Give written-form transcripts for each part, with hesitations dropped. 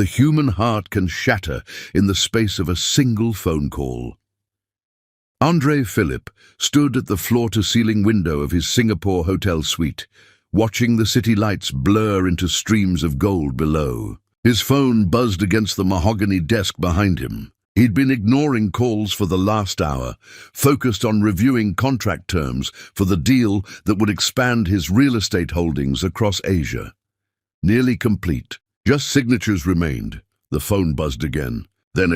the human heart can shatter in the space of a single phone call. Andre Philip stood at the floor-to-ceiling window of his Singapore hotel suite, watching the city lights blur into streams of gold below. His phone buzzed against the mahogany desk behind him. He'd been ignoring calls for the last hour, focused on reviewing contract terms for the deal that would expand his real estate holdings across Asia. Nearly complete. Just signatures remained. The phone buzzed again, then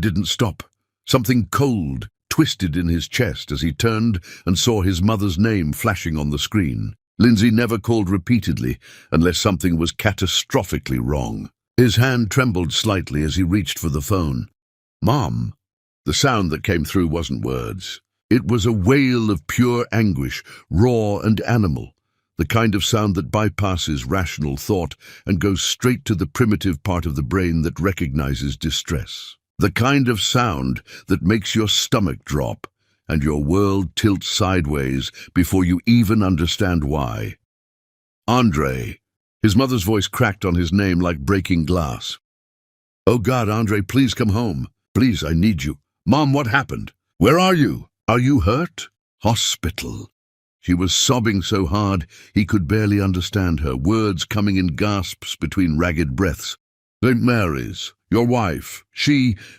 didn't stop. Something cold twisted in his chest as he turned and saw his mother's name flashing on the screen. Lindsay never called repeatedly unless something was catastrophically wrong. His hand trembled slightly as he reached for the phone. "Mom." The sound that came through wasn't words. It was a wail of pure anguish, raw and animal, the kind of sound that bypasses rational thought and goes straight to the primitive part of the brain that recognizes distress. The kind of sound that makes your stomach drop and your world tilt sideways before you even understand why. "Andre." His mother's voice cracked on his name like breaking glass. "Oh God, Andre, please come home. Please, I need you. Mom, what happened? Where are you? Are you hurt?" "Hospital." She was sobbing so hard he could barely understand her, words coming in gasps between ragged breaths. "St. Mary's. Your wife.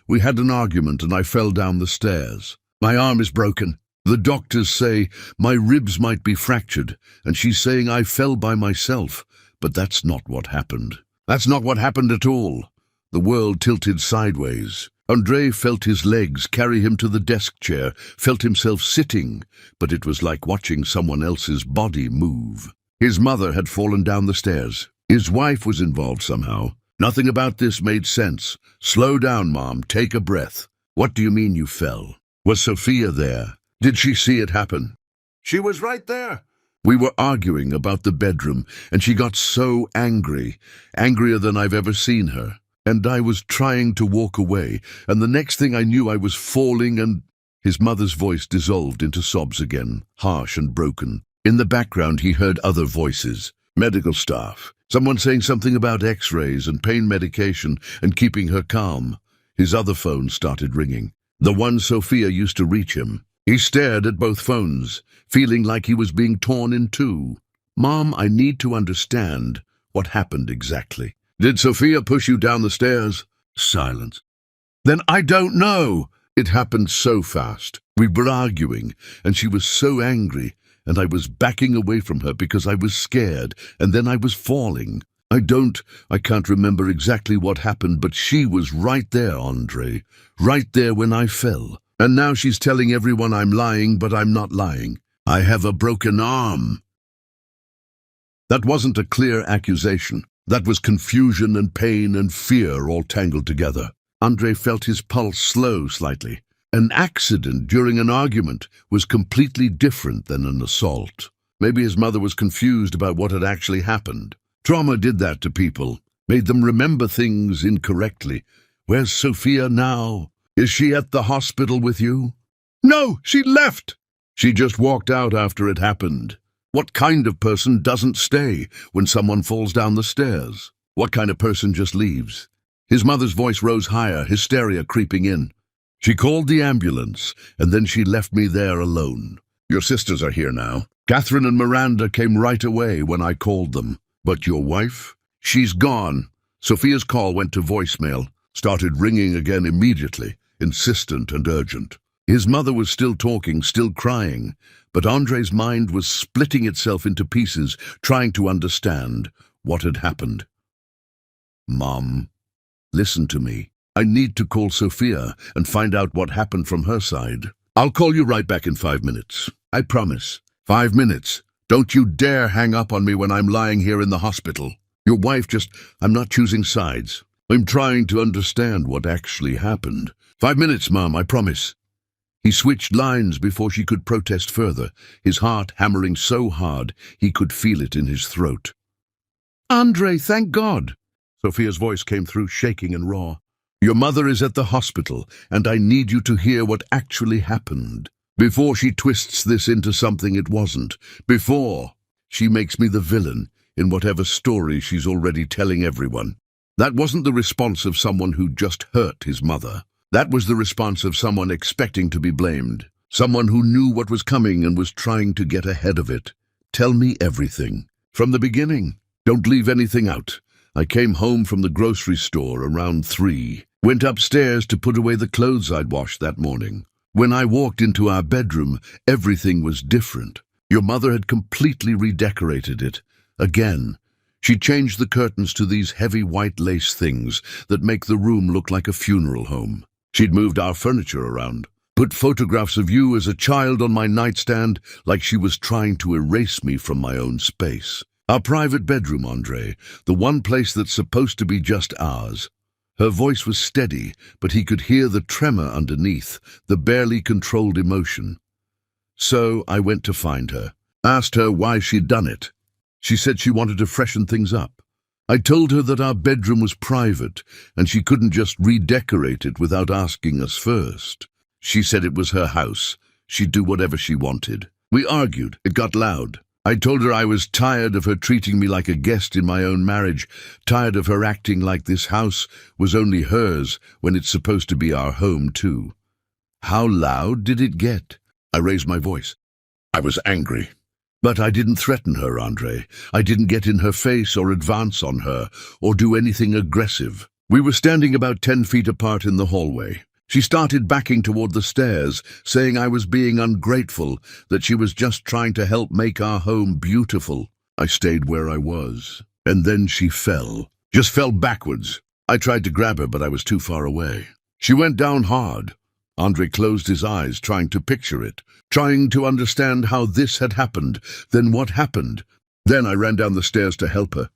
We had an argument and I fell down the stairs. My arm is broken. The doctors say my ribs might be fractured, and she's saying I fell by myself. But that's not what happened. That's not what happened at all." The world tilted sideways. Andre felt his legs carry him to the desk chair, felt himself sitting, but it was like watching someone else's body move. His mother had fallen down the stairs. His wife was involved somehow. Nothing about this made sense. "Slow down, Mom. Take a breath. What do you mean you fell? Was Sophia there? Did she see it happen?" "She was right there." "We were arguing about the bedroom, and she got so angry, angrier than I've ever seen her. And I was trying to walk away, and the next thing I knew I was falling and—" His mother's voice dissolved into sobs again, harsh and broken. In the background he heard other voices, medical staff, someone saying something about x-rays and pain medication and keeping her calm. His other phone started ringing, the one Sophia used to reach him. He stared at both phones, feeling like he was being torn in two. "Mom, I need to understand what happened exactly." "Did Sophia push you down the stairs?" Silence. "Then I don't know." "It happened so fast. We were arguing, and she was so angry, and I was backing away from her because I was scared, and then I was falling. I can't remember exactly what happened, but she was right there, Andre, right there when I fell. And now she's telling everyone I'm lying, but I'm not lying. I have a broken arm." That wasn't a clear accusation. That was confusion and pain and fear all tangled together. Andre felt his pulse slow slightly. An accident during an argument was completely different than an assault. Maybe his mother was confused about what had actually happened. Trauma did that to people, made them remember things incorrectly. "Where's Sophia now? Is she at the hospital with you?" "No, she left." "She just walked out after it happened." What kind of person doesn't stay when someone falls down the stairs? What kind of person just leaves? His mother's voice rose higher, hysteria creeping in. "She called the ambulance, and then she left me there alone. Your sisters are here now. Catherine and Miranda came right away when I called them. But your wife? She's gone." Sophia's call went to voicemail, started ringing again immediately, insistent and urgent. His mother was still talking, still crying, but Andre's mind was splitting itself into pieces, trying to understand what had happened. "Mom, listen to me. I need to call Sophia and find out what happened from her side. I'll call you right back in 5 minutes. I promise. 5 minutes. Don't you dare hang up on me when I'm lying here in the hospital. Your wife I'm not choosing sides. I'm trying to understand what actually happened. 5 minutes, Mom, I promise." He switched lines before she could protest further, his heart hammering so hard he could feel it in his throat. "Andre, thank God!" Sophia's voice came through shaking and raw. "Your mother is at the hospital, and I need you to hear what actually happened. Before she twists this into something it wasn't. Before she makes me the villain in whatever story she's already telling everyone." That wasn't the response of someone who just hurt his mother. That was the response of someone expecting to be blamed. Someone who knew what was coming and was trying to get ahead of it. Tell me everything. From the beginning. Don't leave anything out. I came home from the grocery store around 3. Went upstairs to put away the clothes I'd washed that morning. When I walked into our bedroom, everything was different. Your mother had completely redecorated it. Again. She changed the curtains to these heavy white lace things that make the room look like a funeral home. She'd moved our furniture around, put photographs of you as a child on my nightstand like she was trying to erase me from my own space. Our private bedroom, Andre, the one place that's supposed to be just ours. Her voice was steady, but he could hear the tremor underneath, the barely controlled emotion. So I went to find her, asked her why she'd done it. She said she wanted to freshen things up. I told her that our bedroom was private and she couldn't just redecorate it without asking us first. She said it was her house. She'd do whatever she wanted. We argued. It got loud. I told her I was tired of her treating me like a guest in my own marriage, tired of her acting like this house was only hers when it's supposed to be our home too. How loud did it get? I raised my voice. I was angry. But I didn't threaten her, Andre. I didn't get in her face or advance on her or do anything aggressive. We were standing about 10 feet apart in the hallway. She started backing toward the stairs, saying I was being ungrateful, that she was just trying to help make our home beautiful. I stayed where I was. And then she fell. Just fell backwards. I tried to grab her, but I was too far away. She went down hard. Andre closed his eyes, trying to picture it, trying to understand how this had happened, then what happened. Then I ran down the stairs to help her.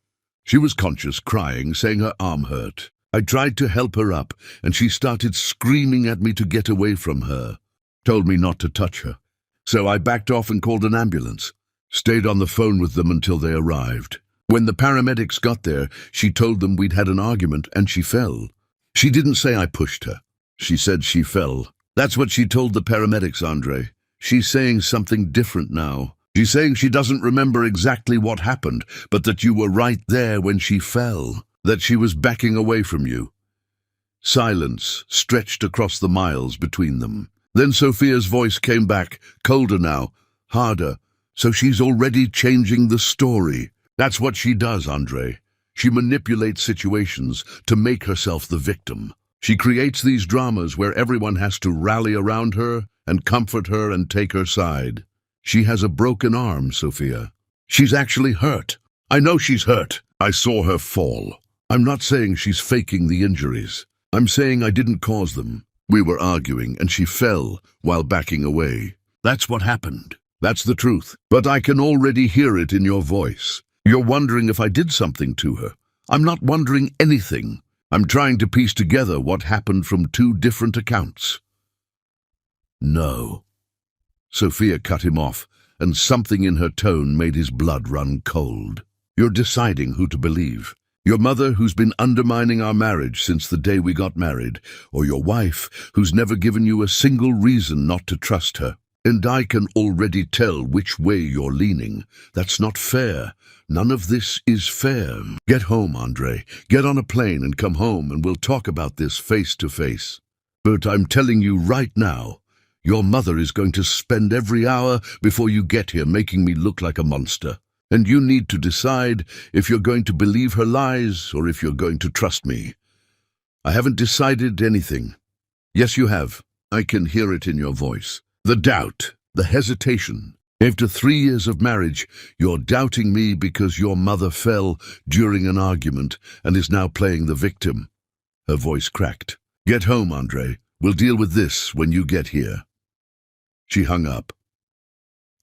She was conscious, crying, saying her arm hurt. I tried to help her up, and she started screaming at me to get away from her. Told me not to touch her. So I backed off and called an ambulance. Stayed on the phone with them until they arrived. When the paramedics got there, she told them we'd had an argument and she fell. She didn't say I pushed her. She said she fell. That's what she told the paramedics, Andre. She's saying something different now. She's saying she doesn't remember exactly what happened, but that you were right there when she fell, that she was backing away from you. Silence stretched across the miles between them. Then Sophia's voice came back, colder now, harder. So she's already changing the story. That's what she does, Andre. She manipulates situations to make herself the victim. She creates these dramas where everyone has to rally around her and comfort her and take her side. She has a broken arm, Sophia. She's actually hurt. I know she's hurt. I saw her fall. I'm not saying she's faking the injuries. I'm saying I didn't cause them. We were arguing and she fell while backing away. That's what happened. That's the truth. But I can already hear it in your voice. You're wondering if I did something to her. I'm not wondering anything. I'm trying to piece together what happened from 2 different accounts. No. Sophia cut him off, and something in her tone made his blood run cold. You're deciding who to believe. Your mother, who's been undermining our marriage since the day we got married, or your wife, who's never given you a single reason not to trust her. And I can already tell which way you're leaning. That's not fair. None of this is fair. Get home, Andre. Get on a plane and come home and we'll talk about this face to face. But I'm telling you right now, your mother is going to spend every hour before you get here making me look like a monster. And you need to decide if you're going to believe her lies or if you're going to trust me. I haven't decided anything. Yes, you have. I can hear it in your voice. The doubt, the hesitation. After 3 years of marriage, you're doubting me because your mother fell during an argument and is now playing the victim. Her voice cracked. Get home, Andre. We'll deal with this when you get here. She hung up.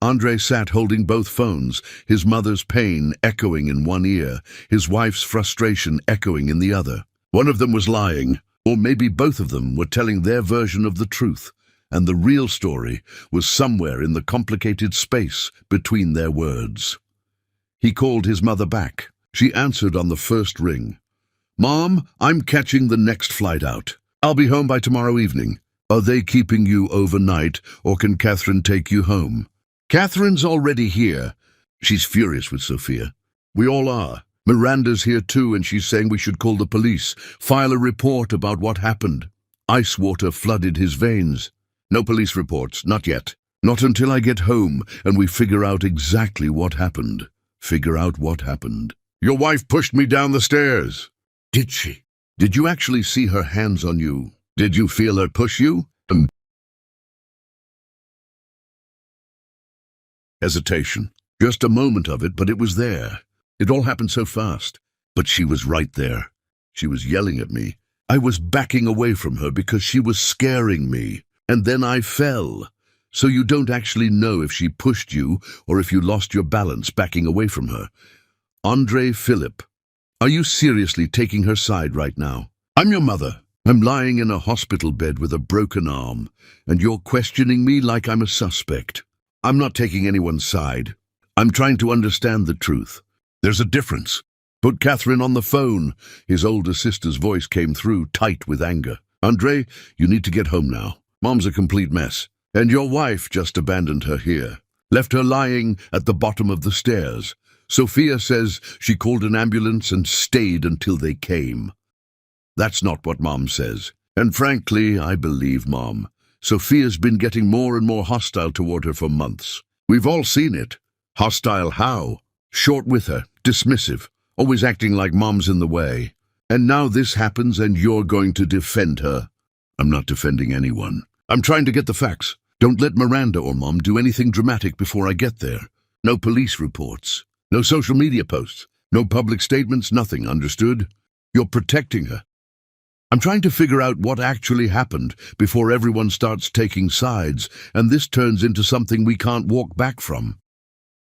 Andre sat holding both phones, his mother's pain echoing in one ear, his wife's frustration echoing in the other. One of them was lying, or maybe both of them were telling their version of the truth. And the real story was somewhere in the complicated space between their words. He called his mother back. She answered on the first ring. Mom, I'm catching the next flight out. I'll be home by tomorrow evening. Are they keeping you overnight, or can Catherine take you home? Catherine's already here. She's furious with Sophia. We all are. Miranda's here too, and she's saying we should call the police, file a report about what happened. Ice water flooded his veins. No police reports, not yet. Not until I get home and we figure out exactly what happened. Figure out what happened. Your wife pushed me down the stairs. Did she? Did you actually see her hands on you? Did you feel her push you? Hesitation. Just a moment of it, but it was there. It all happened so fast. But she was right there. She was yelling at me. I was backing away from her because she was scaring me. And then I fell. So you don't actually know if she pushed you or if you lost your balance backing away from her. Andre Philip, are you seriously taking her side right now? I'm your mother. I'm lying in a hospital bed with a broken arm, and you're questioning me like I'm a suspect. I'm not taking anyone's side. I'm trying to understand the truth. There's a difference. Put Catherine on the phone. His older sister's voice came through, tight with anger. Andre, you need to get home now. Mom's a complete mess. And your wife just abandoned her here. Left her lying at the bottom of the stairs. Sophia says she called an ambulance and stayed until they came. That's not what Mom says. And frankly, I believe Mom. Sophia's been getting more and more hostile toward her for months. We've all seen it. Hostile how? Short with her, dismissive, always acting like Mom's in the way. And now this happens and you're going to defend her. I'm not defending anyone. I'm trying to get the facts. Don't let Miranda or Mom do anything dramatic before I get there. No police reports. No social media posts. No public statements, nothing, understood? You're protecting her. I'm trying to figure out what actually happened before everyone starts taking sides, and this turns into something we can't walk back from.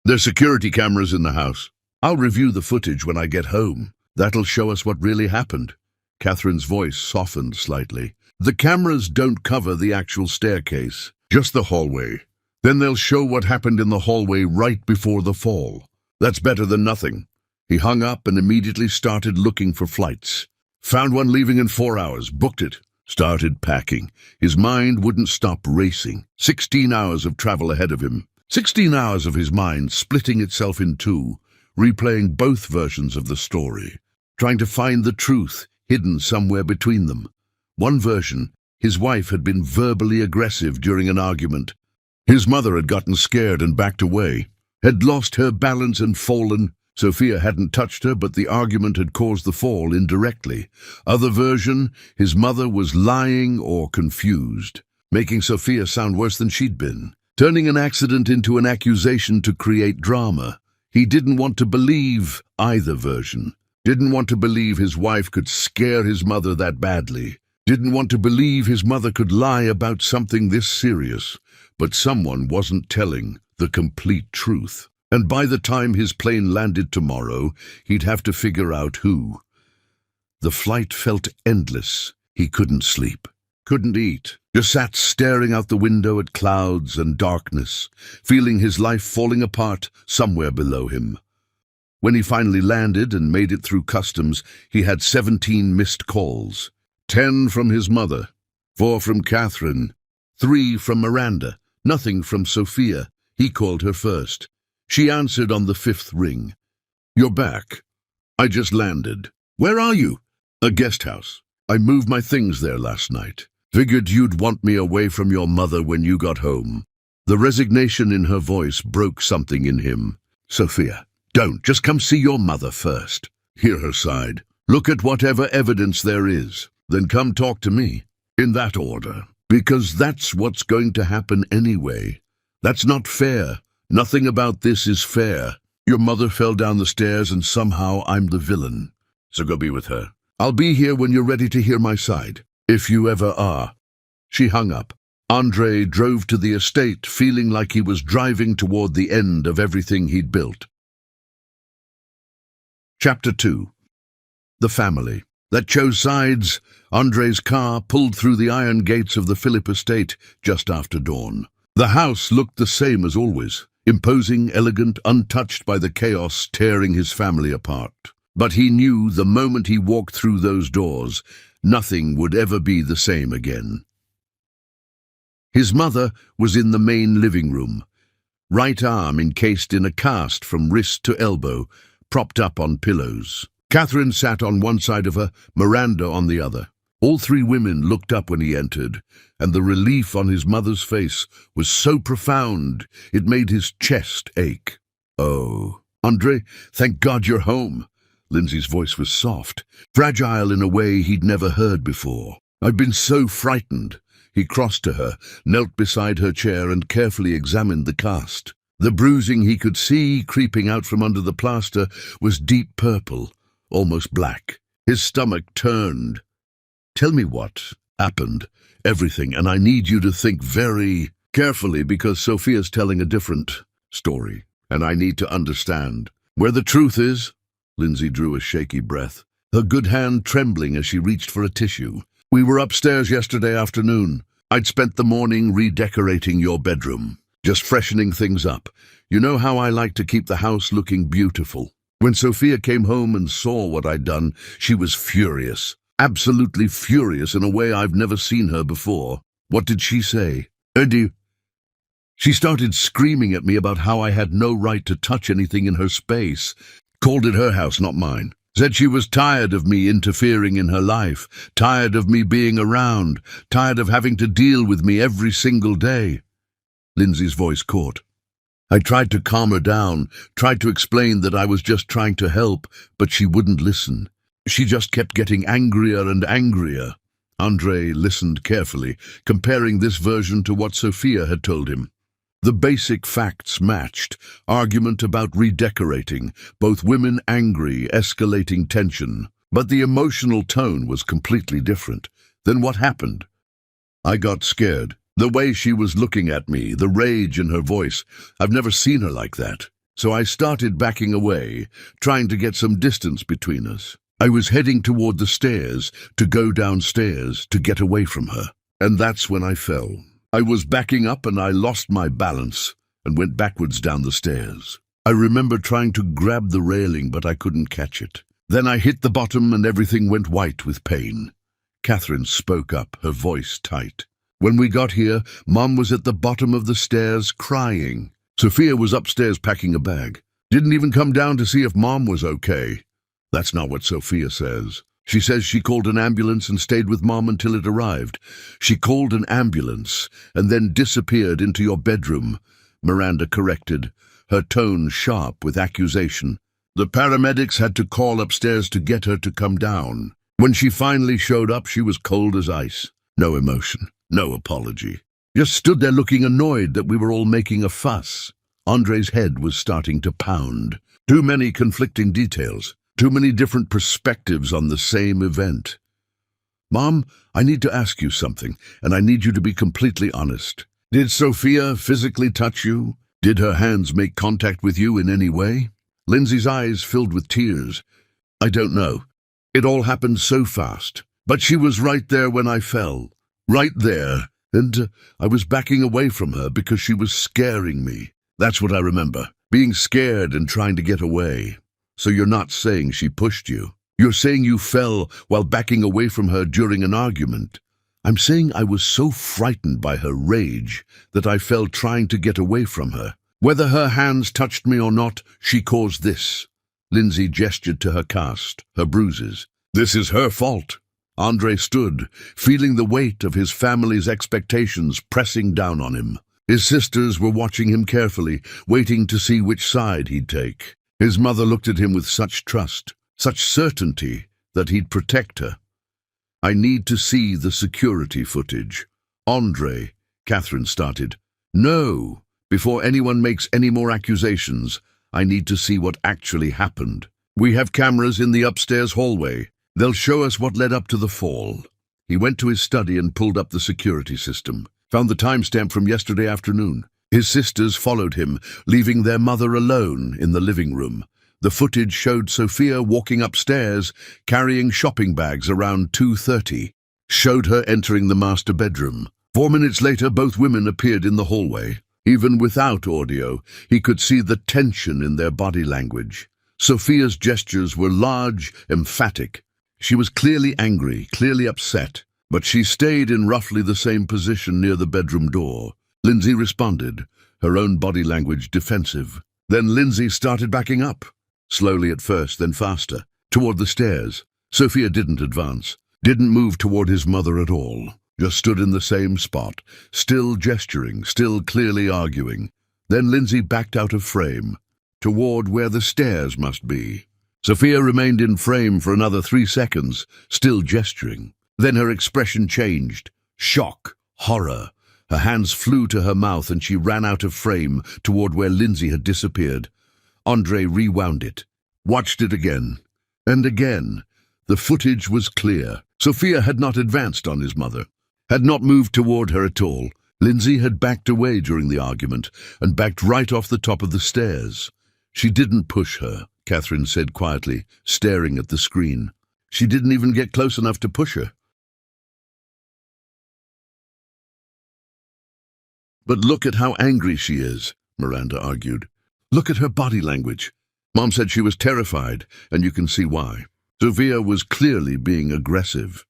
There's security cameras in the house. I'll review the footage when I get home. That'll show us what really happened. Catherine's voice softened slightly. The cameras don't cover the actual staircase, just the hallway. Then they'll show what happened in the hallway right before the fall. That's better than nothing. He hung up and immediately started looking for flights. Found one leaving in 4 hours, booked it, started packing. His mind wouldn't stop racing. 16 hours of travel ahead of him. 16 hours of his mind splitting itself in two, replaying both versions of the story, trying to find the truth hidden somewhere between them. One version, his wife had been verbally aggressive during an argument. His mother had gotten scared and backed away, had lost her balance and fallen. Sophia hadn't touched her, but the argument had caused the fall indirectly. Other version, his mother was lying or confused, making Sophia sound worse than she'd been, turning an accident into an accusation to create drama. He didn't want to believe either version. Didn't want to believe his wife could scare his mother that badly. Didn't want to believe his mother could lie about something this serious. But someone wasn't telling the complete truth. And by the time his plane landed tomorrow, he'd have to figure out who. The flight felt endless. He couldn't sleep, couldn't eat, just sat staring out the window at clouds and darkness, feeling his life falling apart somewhere below him. When he finally landed and made it through customs, he had 17 missed calls. 10 from his mother, 4 from Catherine, 3 from Miranda, nothing from Sophia. He called her first. She answered on the 5th ring. You're back. I just landed. Where are you? A guest house. I moved my things there last night. Figured you'd want me away from your mother when you got home. The resignation in her voice broke something in him. Sophia, don't. Just come see your mother first. Hear her side. Look at whatever evidence there is. Then come talk to me. In that order. Because that's what's going to happen anyway. That's not fair. Nothing about this is fair. Your mother fell down the stairs and somehow I'm the villain. So go be with her. I'll be here when you're ready to hear my side. If you ever are. She hung up. Andre drove to the estate, feeling like he was driving toward the end of everything he'd built. Chapter 2. The family that chose sides. Andre's car pulled through the iron gates of the Philip estate just after dawn. The house looked the same as always, imposing, elegant, untouched by the chaos tearing his family apart. But he knew the moment he walked through those doors, nothing would ever be the same again. His mother was in the main living room, right arm encased in a cast from wrist to elbow, propped up on pillows. Catherine sat on one side of her, Miranda on the other. All three women looked up when he entered, and the relief on his mother's face was so profound it made his chest ache. "Oh, Andre, thank God you're home." Lindsay's voice was soft, fragile in a way he'd never heard before. "I've been so frightened." He crossed to her, knelt beside her chair and carefully examined the cast. The bruising he could see creeping out from under the plaster was deep purple, almost black. His stomach turned. "Tell me what happened, everything, and I need you to think very carefully because Sophia's telling a different story, and I need to understand where the truth is." Lindsay drew a shaky breath, her good hand trembling as she reached for a tissue. "We were upstairs yesterday afternoon. I'd spent the morning redecorating your bedroom, just freshening things up. You know how I like to keep the house looking beautiful. When Sophia came home and saw what I'd done, she was furious. Absolutely furious in a way I've never seen her before." "What did she say?" "Eddie." "She started screaming at me about how I had no right to touch anything in her space. Called it her house, not mine. Said she was tired of me interfering in her life, tired of me being around, tired of having to deal with me every single day." Lindsay's voice caught. "I tried to calm her down, tried to explain that I was just trying to help, but she wouldn't listen. She just kept getting angrier and angrier." Andre listened carefully, comparing this version to what Sophia had told him. The basic facts matched. Argument about redecorating, both women angry, escalating tension. But the emotional tone was completely different. Then what happened? "I got scared. The way she was looking at me, the rage in her voice, I've never seen her like that. So I started backing away, trying to get some distance between us. I was heading toward the stairs, to go downstairs, to get away from her. And that's when I fell. I was backing up and I lost my balance and went backwards down the stairs. I remember trying to grab the railing, but I couldn't catch it. Then I hit the bottom and everything went white with pain." Catherine spoke up, her voice tight. "When we got here, Mom was at the bottom of the stairs crying. Sophia was upstairs packing a bag. Didn't even come down to see if Mom was okay." "That's not what Sophia says. She says she called an ambulance and stayed with Mom until it arrived. She called an ambulance and then disappeared into your bedroom," Miranda corrected, her tone sharp with accusation. "The paramedics had to call upstairs to get her to come down. When she finally showed up, she was cold as ice. No emotion, no apology. Just stood there looking annoyed that we were all making a fuss." Andre's head was starting to pound. Too many conflicting details. Too many different perspectives on the same event. "Mom, I need to ask you something, and I need you to be completely honest. Did Sophia physically touch you? Did her hands make contact with you in any way?" Lindsay's eyes filled with tears. "I don't know. It all happened so fast. But she was right there when I fell. Right there. And I was backing away from her because she was scaring me. That's what I remember. Being scared and trying to get away." "So you're not saying she pushed you? You're saying you fell while backing away from her during an argument?" "I'm saying I was so frightened by her rage that I fell trying to get away from her. Whether her hands touched me or not, she caused this." Lindsay gestured to her cast, her bruises. "This is her fault." Andre stood, feeling the weight of his family's expectations pressing down on him. His sisters were watching him carefully, waiting to see which side he'd take. His mother looked at him with such trust, such certainty that he'd protect her. "I need to see the security footage." "Andre," Catherine started. "No, before anyone makes any more accusations, I need to see what actually happened. We have cameras in the upstairs hallway. They'll show us what led up to the fall." He went to his study and pulled up the security system, found the timestamp from yesterday afternoon. His sisters followed him, leaving their mother alone in the living room. The footage showed Sophia walking upstairs, carrying shopping bags around 2:30. Showed her entering the master bedroom. 4 minutes later, both women appeared in the hallway. Even without audio, he could see the tension in their body language. Sophia's gestures were large, emphatic. She was clearly angry, clearly upset, but she stayed in roughly the same position near the bedroom door. Lindsay responded, her own body language defensive. Then Lindsay started backing up. slowly at first, then faster, toward the stairs. Sophia didn't advance, didn't move toward his mother at all, just stood in the same spot, still gesturing, still clearly arguing. Then Lindsay backed out of frame, toward where the stairs must be. Sophia remained in frame for another 3 seconds, still gesturing. Then her expression changed. Shock, horror. Her hands flew to her mouth and she ran out of frame toward where Lindsay had disappeared. Andre rewound it, watched it again, and again. The footage was clear. Sophia had not advanced on his mother, had not moved toward her at all. Lindsay had backed away during the argument and backed right off the top of the stairs. She didn't push her, Catherine said quietly, staring at the screen. She didn't even get close enough to push her. But look at how angry she is, Miranda argued. Look at her body language. Mom said she was terrified, and you can see why. Sophia was clearly being aggressive.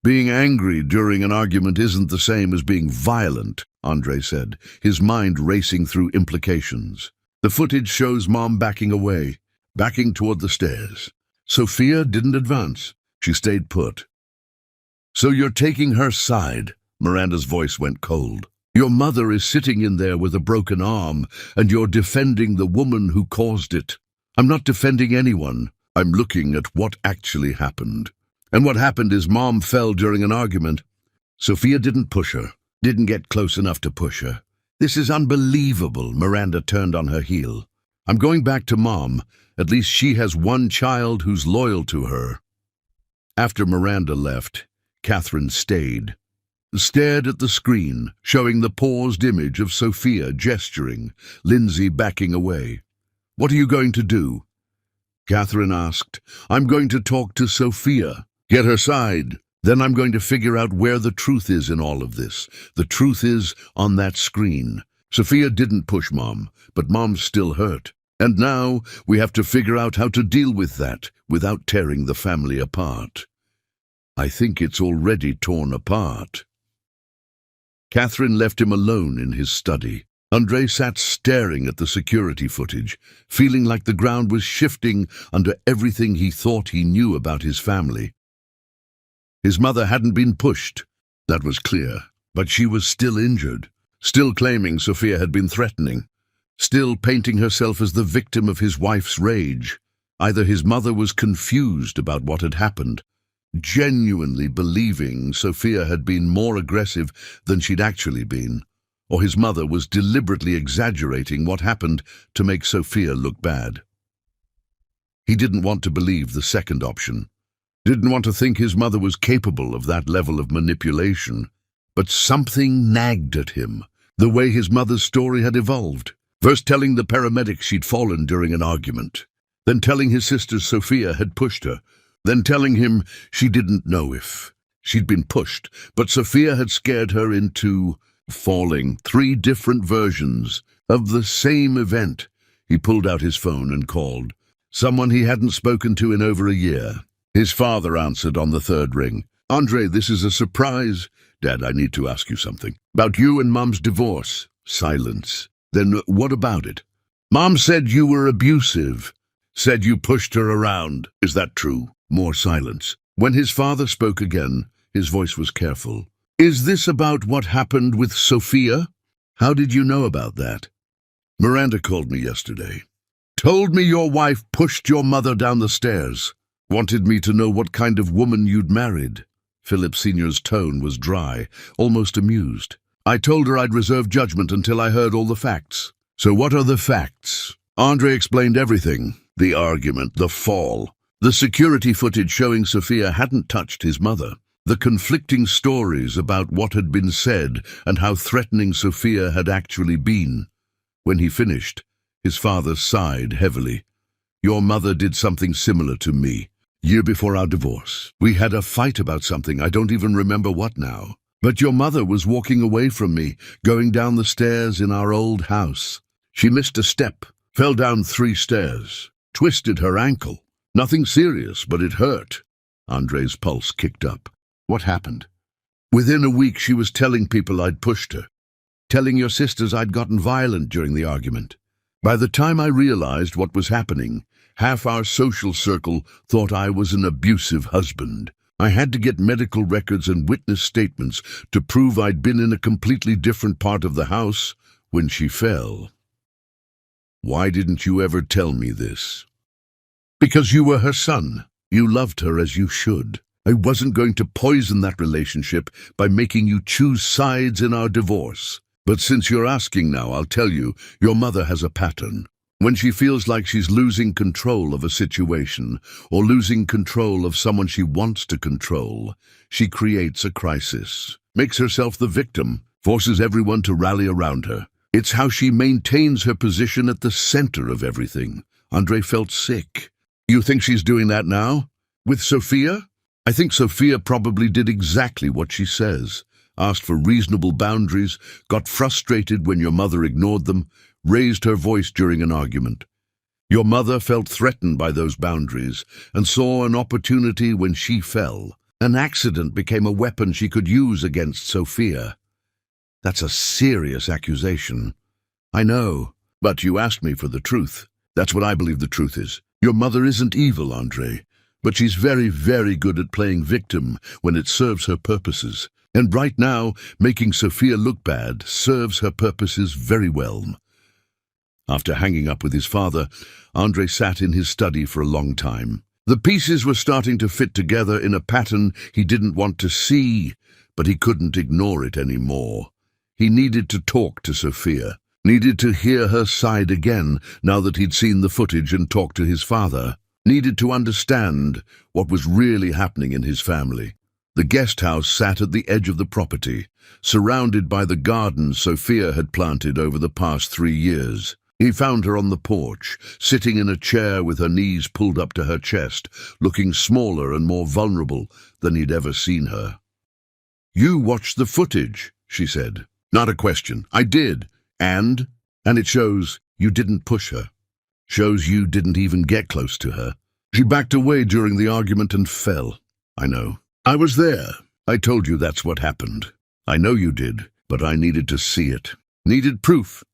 Being angry during an argument isn't the same as being violent, Andre said, his mind racing through implications. The footage shows Mom backing away, backing toward the stairs. Sophia didn't advance. She stayed put. So you're taking her side? Miranda's voice went cold. Your mother is sitting in there with a broken arm, and you're defending the woman who caused it. I'm not defending anyone. I'm looking at what actually happened. And what happened is Mom fell during an argument. Sophia didn't push her, didn't get close enough to push her. This is unbelievable, Miranda turned on her heel. I'm going back to Mom. At least she has one child who's loyal to her. After Miranda left, Catherine stayed. Stared at the screen, showing the paused image of Sophia gesturing, Lindsay backing away. What are you going to do? Catherine asked. I'm going to talk to Sophia, get her side. Then I'm going to figure out where the truth is in all of this. The truth is on that screen. Sophia didn't push Mom, but Mom's still hurt. And now we have to figure out how to deal with that without tearing the family apart. I think it's already torn apart. Catherine left him alone in his study. Andre sat staring at the security footage, feeling like the ground was shifting under everything he thought he knew about his family. His mother hadn't been pushed, that was clear, but she was still injured, still claiming Sophia had been threatening, still painting herself as the victim of his wife's rage. Either his mother was confused about what had happened, genuinely believing Sophia had been more aggressive than she'd actually been, or his mother was deliberately exaggerating what happened to make Sophia look bad. He didn't want to believe the second option, didn't want to think his mother was capable of that level of manipulation, but something nagged at him, the way his mother's story had evolved. First telling the paramedics she'd fallen during an argument, then telling his sister Sophia had pushed her, then telling him she didn't know if she'd been pushed, but Sophia had scared her into falling. 3 different versions of the same event. He pulled out his phone and called. Someone he hadn't spoken to in over a year. His father answered on the 3rd ring. Andre, this is a surprise. Dad, I need to ask you something. About you and Mom's divorce. Silence. Then what about it? Mom said you were abusive. Said you pushed her around. Is that true? More silence. When his father spoke again, his voice was careful. Is this about what happened with Sophia? How did you know about that? Miranda called me yesterday. Told me your wife pushed your mother down the stairs. Wanted me to know what kind of woman you'd married. Philip Sr.'s tone was dry, almost amused. I told her I'd reserve judgment until I heard all the facts. So what are the facts? Andre explained everything. The argument, the fall. The security footage showing Sophia hadn't touched his mother. The conflicting stories about what had been said and how threatening Sophia had actually been. When he finished, his father sighed heavily. Your mother did something similar to me. Year before our divorce, we had a fight about something, I don't even remember what now. But your mother was walking away from me, going down the stairs in our old house. She missed a step, fell down 3 stairs, twisted her ankle. Nothing serious, but it hurt. Andre's pulse kicked up. What happened? Within a week she was telling people I'd pushed her, telling your sisters I'd gotten violent during the argument. By the time I realized what was happening, Half our social circle thought I was an abusive husband. I had to get medical records and witness statements to prove I'd been in a completely different part of the house when she fell. Why didn't you ever tell me this? Because you were her son. You loved her as you should. I wasn't going to poison that relationship by making you choose sides in our divorce. But since you're asking now, I'll tell you, your mother has a pattern. When she feels like she's losing control of a situation or losing control of someone she wants to control, she creates a crisis, makes herself the victim, forces everyone to rally around her. It's how she maintains her position at the center of everything. Andre felt sick. You think she's doing that now? With Sophia? I think Sophia probably did exactly what she says. Asked for reasonable boundaries, got frustrated when your mother ignored them, raised her voice during an argument. Your mother felt threatened by those boundaries and saw an opportunity when she fell. An accident became a weapon she could use against Sophia. That's a serious accusation. I know, but you asked me for the truth. That's what I believe the truth is. Your mother isn't evil, Andre, but she's very, very good at playing victim when it serves her purposes. And right now, making Sophia look bad serves her purposes very well. After hanging up with his father, Andre sat in his study for a long time. The pieces were starting to fit together in a pattern he didn't want to see, but he couldn't ignore it anymore. He needed to talk to Sophia, needed to hear her side again now that he'd seen the footage and talked to his father, needed to understand what was really happening in his family. The guest house sat at the edge of the property, surrounded by the garden Sophia had planted over the past 3 years. He found her on the porch, sitting in a chair with her knees pulled up to her chest, looking smaller and more vulnerable than he'd ever seen her. "You watched the footage," she said. "Not a question. I did. And it shows you didn't push her. Shows you didn't even get close to her. She backed away during the argument and fell. I know. I was there. I told you that's what happened. I know you did, but I needed to see it. Needed proof."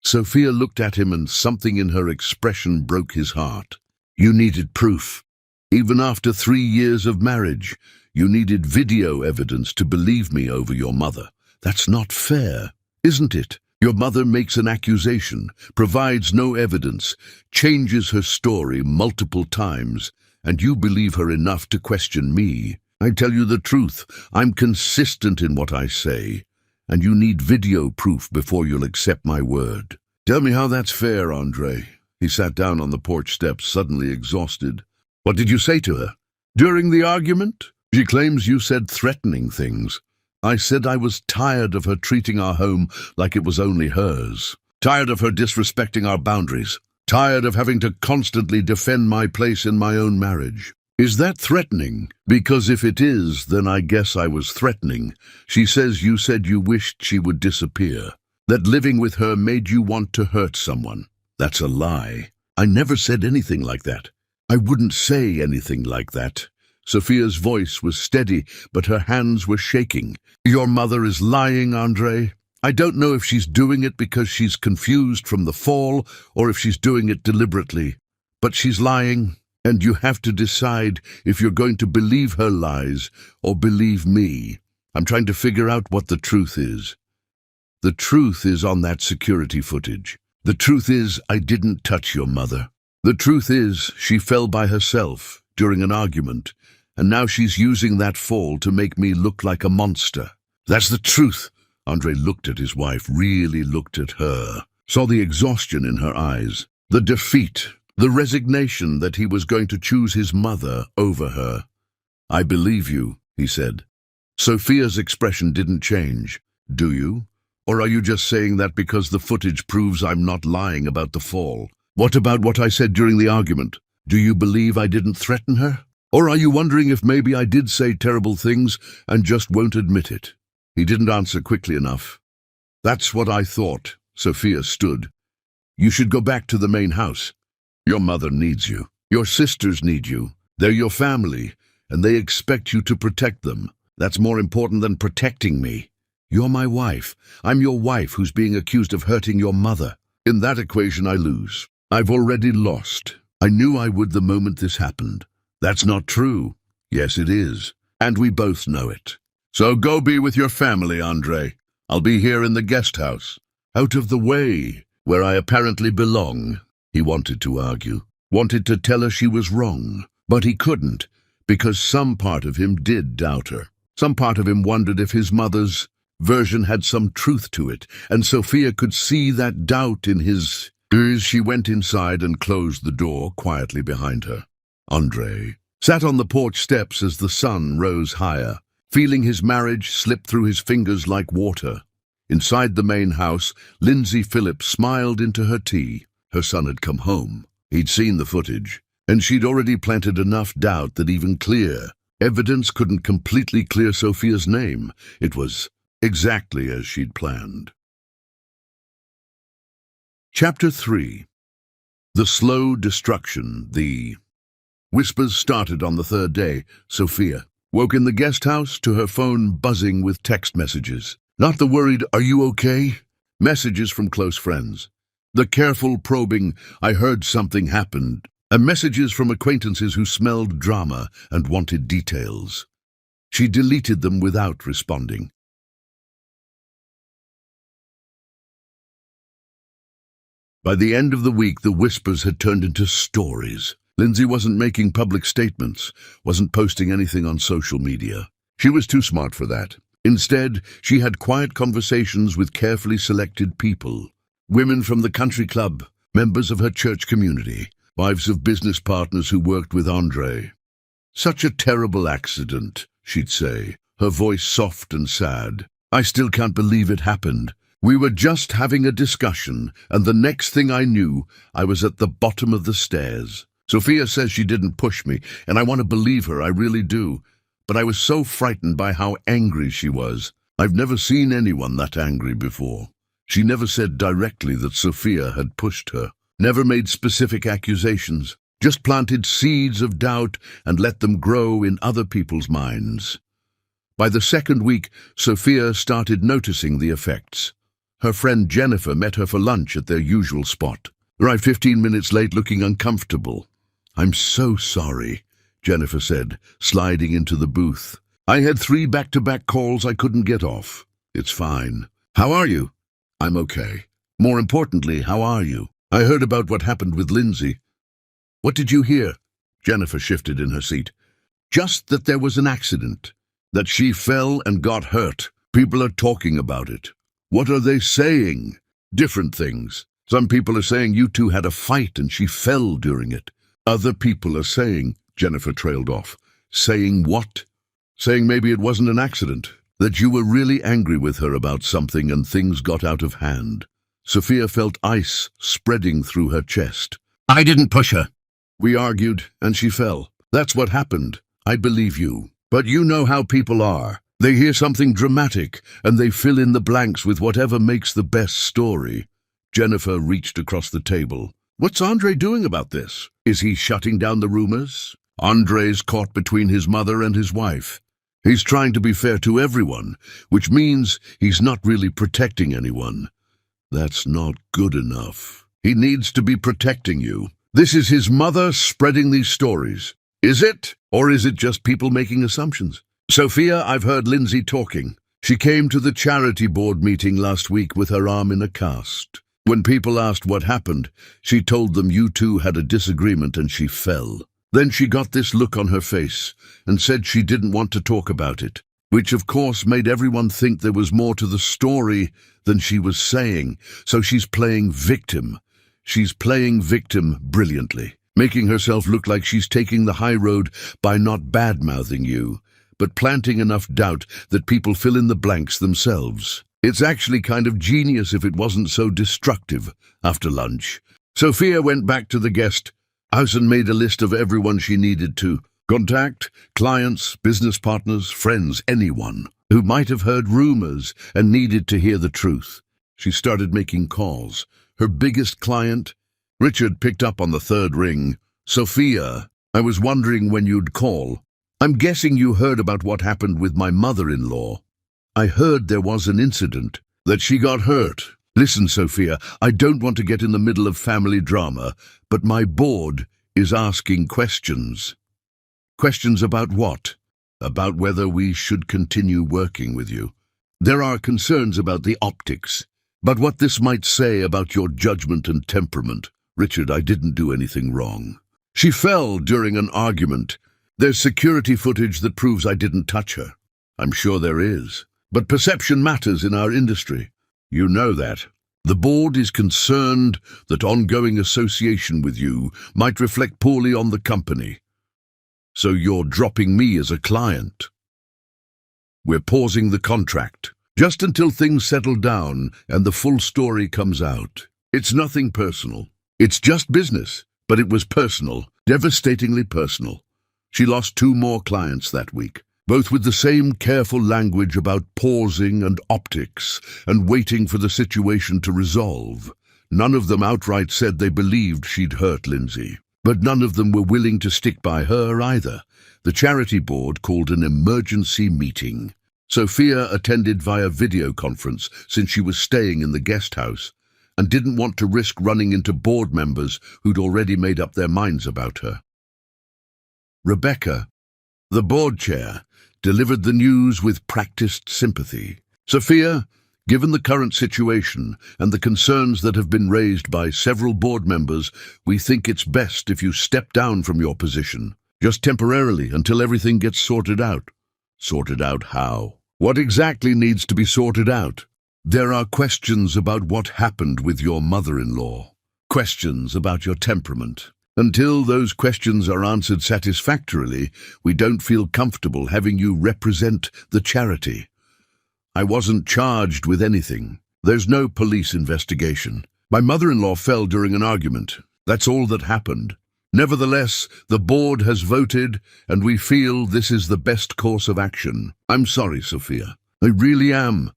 Sophia looked at him and something in her expression broke his heart. You needed proof. Even after 3 years of marriage, you needed video evidence to believe me over your mother. That's not fair, isn't it? Your mother makes an accusation, provides no evidence, changes her story multiple times, and you believe her enough to question me. I tell you the truth, I'm consistent in what I say, and you need video proof before you'll accept my word. Tell me how that's fair, Andre. He sat down on the porch steps, suddenly exhausted. What did you say to her? During the argument? She claims you said threatening things. I said I was tired of her treating our home like it was only hers. Tired of her disrespecting our boundaries. Tired of having to constantly defend my place in my own marriage. Is that threatening? Because if it is, then I guess I was threatening. She says you said you wished she would disappear. That living with her made you want to hurt someone. That's a lie. I never said anything like that. I wouldn't say anything like that. Sophia's voice was steady, but her hands were shaking. Your mother is lying, Andre. I don't know if she's doing it because she's confused from the fall or if she's doing it deliberately. But she's lying, and you have to decide if you're going to believe her lies or believe me. I'm trying to figure out what the truth is. The truth is on that security footage. The truth is I didn't touch your mother. The truth is she fell by herself during an argument, and now she's using that fall to make me look like a monster. That's the truth. Andre looked at his wife, really looked at her, saw the exhaustion in her eyes, the defeat, the resignation that he was going to choose his mother over her. I believe you, he said. Sophia's expression didn't change. Do you? Or are you just saying that because the footage proves I'm not lying about the fall? What about what I said during the argument? Do you believe I didn't threaten her? Or are you wondering if maybe I did say terrible things and just won't admit it? He didn't answer quickly enough. That's what I thought. Sophia stood. You should go back to the main house. Your mother needs you. Your sisters need you. They're your family, and they expect you to protect them. That's more important than protecting me. You're my wife. I'm your wife who's being accused of hurting your mother. In that equation, I lose. I've already lost. I knew I would the moment this happened. That's not true. Yes, it is. And we both know it. So go be with your family, Andre. I'll be here in the guest house. Out of the way, where I apparently belong. He wanted to argue, wanted to tell her she was wrong, but he couldn't, because some part of him did doubt her. Some part of him wondered if his mother's version had some truth to it, and Sophia could see that doubt in his ears. She went inside and closed the door quietly behind her. Andre sat on the porch steps as the sun rose higher, feeling his marriage slip through his fingers like water. Inside the main house, Lindsay Phillips smiled into her tea. Her son had come home. He'd seen the footage, and she'd already planted enough doubt that even clear evidence couldn't completely clear Sophia's name. It was exactly as she'd planned. Chapter 3. The Slow Destruction. The whispers started on the third day. Sophia woke in the guest house to her phone buzzing with text messages. Not the worried, "Are you okay?" messages from close friends. The careful probing, "I heard something happened," and messages from acquaintances who smelled drama and wanted details. She deleted them without responding. By the end of the week, the whispers had turned into stories. Lindsay wasn't making public statements, wasn't posting anything on social media. She was too smart for that. Instead, she had quiet conversations with carefully selected people. Women from the country club, members of her church community, wives of business partners who worked with Andre. "Such a terrible accident," she'd say, her voice soft and sad. "I still can't believe it happened. We were just having a discussion, and the next thing I knew, I was at the bottom of the stairs. Sophia says she didn't push me, and I want to believe her, I really do. But I was so frightened by how angry she was. I've never seen anyone that angry before." She never said directly that Sophia had pushed her, never made specific accusations, just planted seeds of doubt and let them grow in other people's minds. By the second week, Sophia started noticing the effects. Her friend Jennifer met her for lunch at their usual spot. Arrived 15 minutes late, looking uncomfortable. "I'm so sorry," Jennifer said, sliding into the booth. "I had 3 back-to-back calls I couldn't get off." "It's fine. How are you?" "I'm okay. More importantly, how are you? I heard about what happened with Lindsay." "What did you hear?" Jennifer shifted in her seat. "Just that there was an accident. That she fell and got hurt. People are talking about it." "What are they saying?" "Different things. Some people are saying you two had a fight and she fell during it. Other people are saying," Jennifer trailed off. "Saying what?" "Saying maybe it wasn't an accident. That you were really angry with her about something and things got out of hand." Sophia felt ice spreading through her chest. "I didn't push her. We argued and she fell. That's what happened. I believe you. But you know how people are. They hear something dramatic and they fill in the blanks with whatever makes the best story." Jennifer reached across the table. "What's Andre doing about this? Is he shutting down the rumors?" "Andre's caught between his mother and his wife. He's trying to be fair to everyone, which means he's not really protecting anyone." "That's not good enough. He needs to be protecting you. This is his mother spreading these stories. Is it? Or is it just people making assumptions?" "Sophia, I've heard Lindsay talking. She came to the charity board meeting last week with her arm in a cast. When people asked what happened, she told them you two had a disagreement and she fell. Then she got this look on her face and said she didn't want to talk about it, which of course made everyone think there was more to the story than she was saying. So she's playing victim. She's playing victim brilliantly, making herself look like she's taking the high road by not bad-mouthing you, but planting enough doubt that people fill in the blanks themselves. It's actually kind of genius if it wasn't so destructive." After lunch, Sophia went back to the guest house and made a list of everyone she needed to contact: clients, business partners, friends, anyone who might have heard rumors and needed to hear the truth. She started making calls. Her biggest client, Richard, picked up on the third ring. "Sophia, I was wondering when you'd call. I'm guessing you heard about what happened with my mother-in-law." "I heard there was an incident, that she got hurt." "Listen, Sophia, I don't want to get in the middle of family drama, but my board is asking questions. Questions about what? About whether we should continue working with you. There are concerns about the optics, but what this might say about your judgment and temperament. Richard, I didn't do anything wrong. She fell during an argument. There's security footage that proves I didn't touch her. I'm sure there is. But perception matters in our industry. You know that. The board is concerned that ongoing association with you might reflect poorly on the company. So you're dropping me as a client. We're pausing the contract, just until things settle down and the full story comes out. It's nothing personal. It's just business, but it was personal, devastatingly personal. She lost 2 more clients that week, both with the same careful language about pausing and optics and waiting for the situation to resolve. None of them outright said they believed she'd hurt Lindsay, but none of them were willing to stick by her either. The charity board called an emergency meeting. Sophia attended via video conference since she was staying in the guest house and didn't want to risk running into board members who'd already made up their minds about her. Rebecca, the board chair, delivered the news with practiced sympathy. Sophia, given the current situation and the concerns that have been raised by several board members, we think it's best if you step down from your position, just temporarily until everything gets sorted out. Sorted out how? What exactly needs to be sorted out? There are questions about what happened with your mother-in-law. Questions about your temperament. Until those questions are answered satisfactorily, we don't feel comfortable having you represent the charity. I wasn't charged with anything. There's no police investigation. My mother-in-law fell during an argument. That's all that happened. Nevertheless, the board has voted, and we feel this is the best course of action. I'm sorry, Sophia. I really am.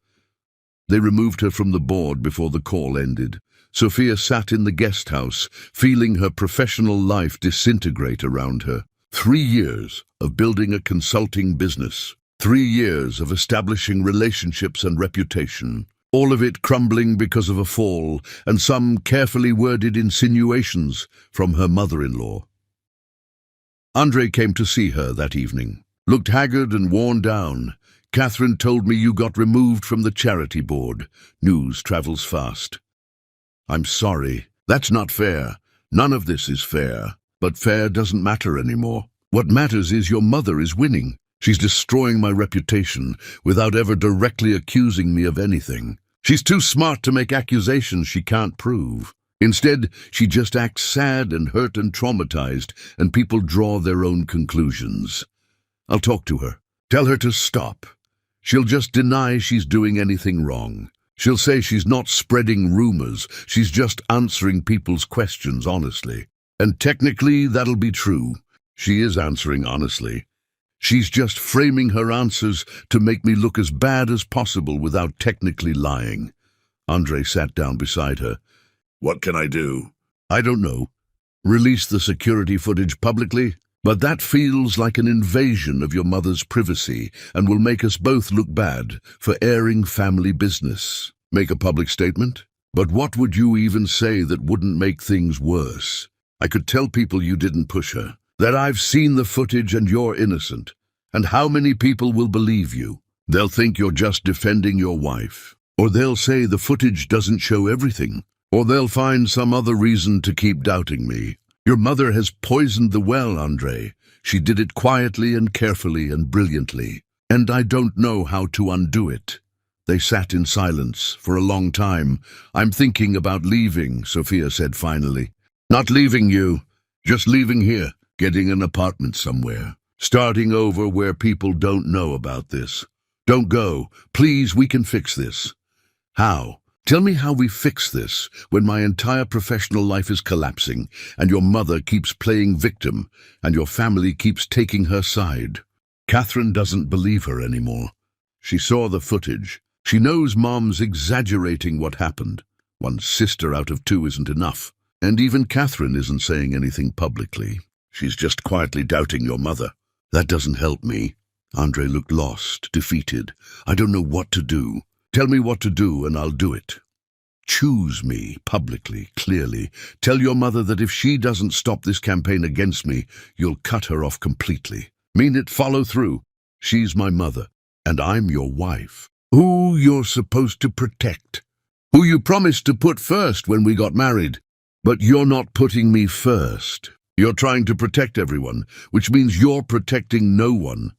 They removed her from the board before the call ended. Sophia sat in the guest house, feeling her professional life disintegrate around her. 3 years of building a consulting business. 3 years of establishing relationships and reputation. All of it crumbling because of a fall and some carefully worded insinuations from her mother-in-law. Andre came to see her that evening. Looked haggard and worn down. Catherine told me you got removed from the charity board. News travels fast. I'm sorry. That's not fair. None of this is fair. But fair doesn't matter anymore. What matters is your mother is winning. She's destroying my reputation without ever directly accusing me of anything. She's too smart to make accusations she can't prove. Instead, she just acts sad and hurt and traumatized, and people draw their own conclusions. I'll talk to her. Tell her to stop. She'll just deny she's doing anything wrong. She'll say she's not spreading rumors, she's just answering people's questions honestly. And technically, that'll be true. She is answering honestly. She's just framing her answers to make me look as bad as possible without technically lying. Andre sat down beside her. What can I do? I don't know. Release the security footage publicly? But that feels like an invasion of your mother's privacy and will make us both look bad for airing family business. Make a public statement? But what would you even say that wouldn't make things worse? I could tell people you didn't push her, that I've seen the footage and you're innocent. And how many people will believe you? They'll think you're just defending your wife. Or they'll say the footage doesn't show everything. Or they'll find some other reason to keep doubting me. Your mother has poisoned the well, Andre. She did it quietly and carefully and brilliantly. And I don't know how to undo it. They sat in silence for a long time. I'm thinking about leaving, Sophia said finally. Not leaving you, just leaving here, getting an apartment somewhere. Starting over where people don't know about this. Don't go. Please, we can fix this. How? Tell me how we fix this when my entire professional life is collapsing and your mother keeps playing victim and your family keeps taking her side. Catherine doesn't believe her anymore. She saw the footage. She knows Mom's exaggerating what happened. One sister out of 2 isn't enough. And even Catherine isn't saying anything publicly. She's just quietly doubting your mother. That doesn't help me. Andre looked lost, defeated. I don't know what to do. Tell me what to do and I'll do it. Choose me, publicly, clearly. Tell your mother that if she doesn't stop this campaign against me, you'll cut her off completely. Mean it, follow through. She's my mother, and I'm your wife. Who you're supposed to protect. Who you promised to put first when we got married. But you're not putting me first. You're trying to protect everyone, which means you're protecting no one.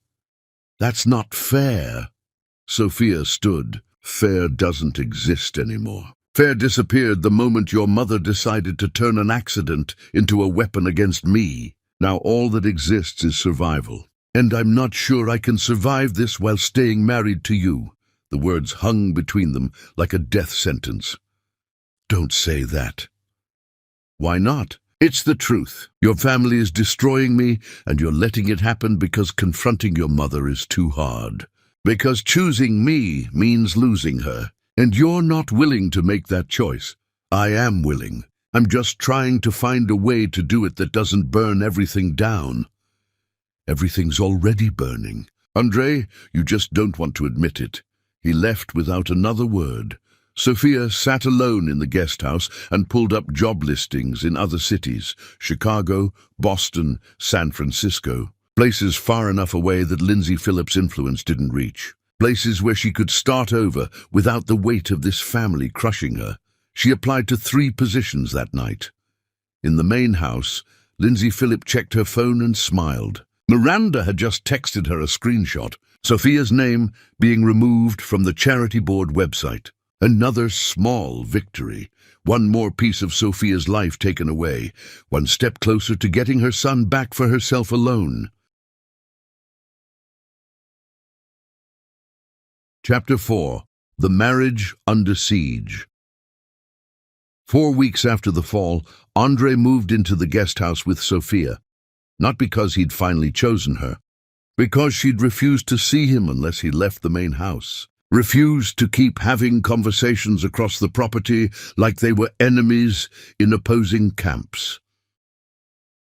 That's not fair. Sophia stood. Fair doesn't exist anymore. Fair disappeared the moment your mother decided to turn an accident into a weapon against me. Now all that exists is survival. And I'm not sure I can survive this while staying married to you. The words hung between them like a death sentence. Don't say that. Why not? It's the truth. Your family is destroying me, and you're letting it happen because confronting your mother is too hard. Because choosing me means losing her. And you're not willing to make that choice. I am willing. I'm just trying to find a way to do it that doesn't burn everything down. Everything's already burning. Andre, you just don't want to admit it. He left without another word. Sophia sat alone in the guest house and pulled up job listings in other cities, Chicago, Boston, San Francisco, places far enough away that Lindsay Phillips' influence didn't reach. Places where she could start over without the weight of this family crushing her. She applied to 3 positions that night. In the main house, Lindsay Phillips checked her phone and smiled. Miranda had just texted her a screenshot, Sophia's name being removed from the charity board website. Another small victory. One more piece of Sophia's life taken away. One step closer to getting her son back for herself alone. Chapter 4. The Marriage Under Siege. 4 weeks after the fall, Andre moved into the guest house with Sophia. Not because he'd finally chosen her. Because she'd refused to see him unless he left the main house. Refused to keep having conversations across the property like they were enemies in opposing camps.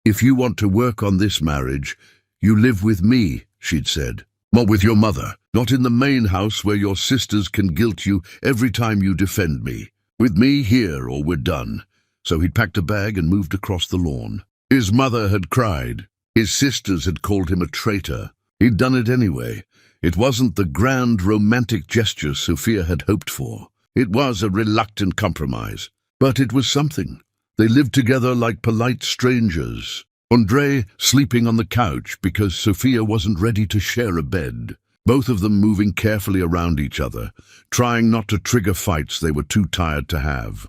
If you want to work on this marriage, you live with me, she'd said. Not with your mother. Not in the main house where your sisters can guilt you every time you defend me. With me here or we're done. So he'd packed a bag and moved across the lawn. His mother had cried. His sisters had called him a traitor. He'd done it anyway. It wasn't the grand romantic gesture Sophia had hoped for. It was a reluctant compromise. But it was something. They lived together like polite strangers. Andre sleeping on the couch because Sophia wasn't ready to share a bed. Both of them moving carefully around each other, trying not to trigger fights they were too tired to have.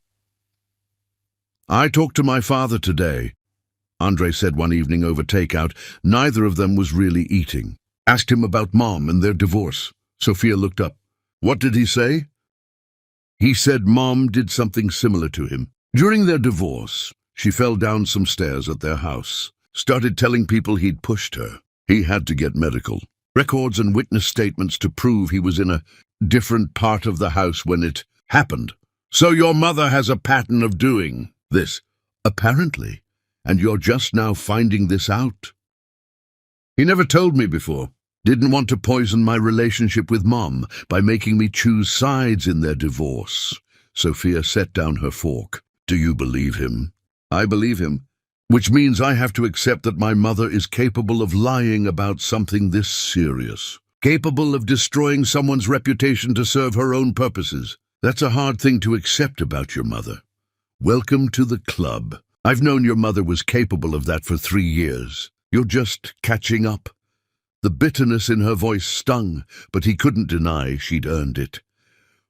I talked to my father today, Andre said one evening over takeout. Neither of them was really eating. Asked him about Mom and their divorce. Sophia looked up. What did he say? He said Mom did something similar to him. During their divorce, she fell down some stairs at their house. Started telling people he'd pushed her. He had to get medical. Records and witness statements to prove he was in a different part of the house when it happened. So your mother has a pattern of doing this, apparently, and you're just now finding this out. He never told me before. Didn't want to poison my relationship with Mom by making me choose sides in their divorce. Sophia set down her fork. Do you believe him? I believe him. Which means I have to accept that my mother is capable of lying about something this serious. Capable of destroying someone's reputation to serve her own purposes. That's a hard thing to accept about your mother. Welcome to the club. I've known your mother was capable of that for 3 years. You're just catching up. The bitterness in her voice stung, but he couldn't deny she'd earned it.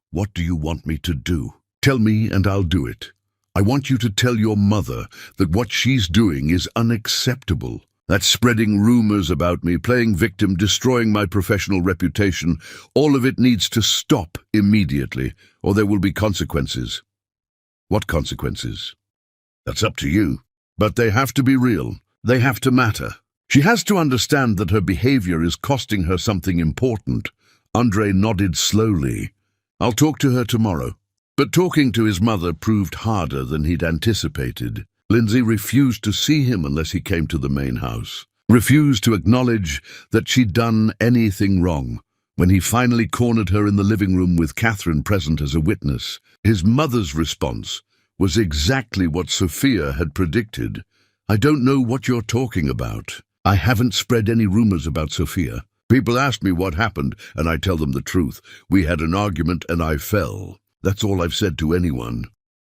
What do you want me to do? Tell me and I'll do it. I want you to tell your mother that what she's doing is unacceptable. That's spreading rumors about me, playing victim, destroying my professional reputation. All of it needs to stop immediately, or there will be consequences. What consequences? That's up to you. But they have to be real. They have to matter. She has to understand that her behavior is costing her something important. Andre nodded slowly. I'll talk to her tomorrow. But talking to his mother proved harder than he'd anticipated. Lindsay refused to see him unless he came to the main house. Refused to acknowledge that she'd done anything wrong. When he finally cornered her in the living room with Catherine present as a witness, his mother's response was exactly what Sophia had predicted. "I don't know what you're talking about. I haven't spread any rumors about Sophia. People ask me what happened, and I tell them the truth. We had an argument and I fell. That's all I've said to anyone."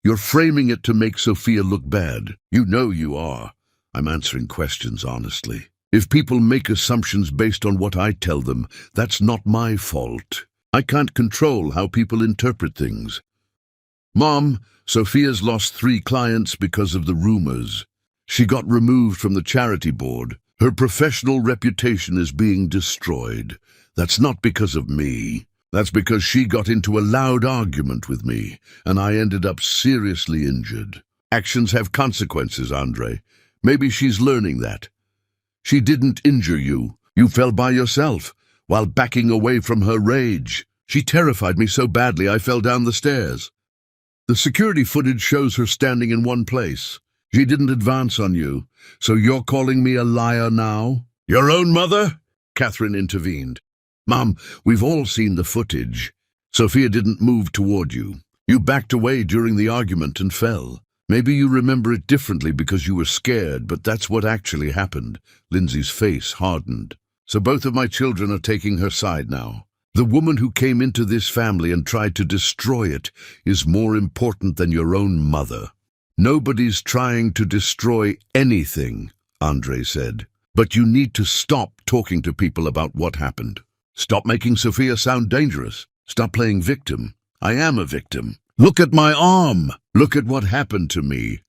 "You're framing it to make Sophia look bad. You know you are." "I'm answering questions honestly. If people make assumptions based on what I tell them, that's not my fault. I can't control how people interpret things." "Mom, Sophia's lost 3 clients because of the rumors. She got removed from the charity board. Her professional reputation is being destroyed. That's not because of me. That's because she got into a loud argument with me, and I ended up seriously injured. Actions have consequences, Andre. Maybe she's learning that. She didn't injure you. You fell by yourself, while backing away from her rage. She terrified me so badly I fell down the stairs. The security footage shows her standing in one place. She didn't advance on you, so you're calling me a liar now?" "Your own mother?" Catherine intervened. "Mom, we've all seen the footage. Sophia didn't move toward you. You backed away during the argument and fell. Maybe you remember it differently because you were scared, but that's what actually happened." Lindsay's face hardened. "So both of my children are taking her side now. The woman who came into this family and tried to destroy it is more important than your own mother." "Nobody's trying to destroy anything," Andre said. "But you need to stop talking to people about what happened. Stop making Sophia sound dangerous. Stop playing victim. I am a victim. Look at my arm. Look at what happened to me.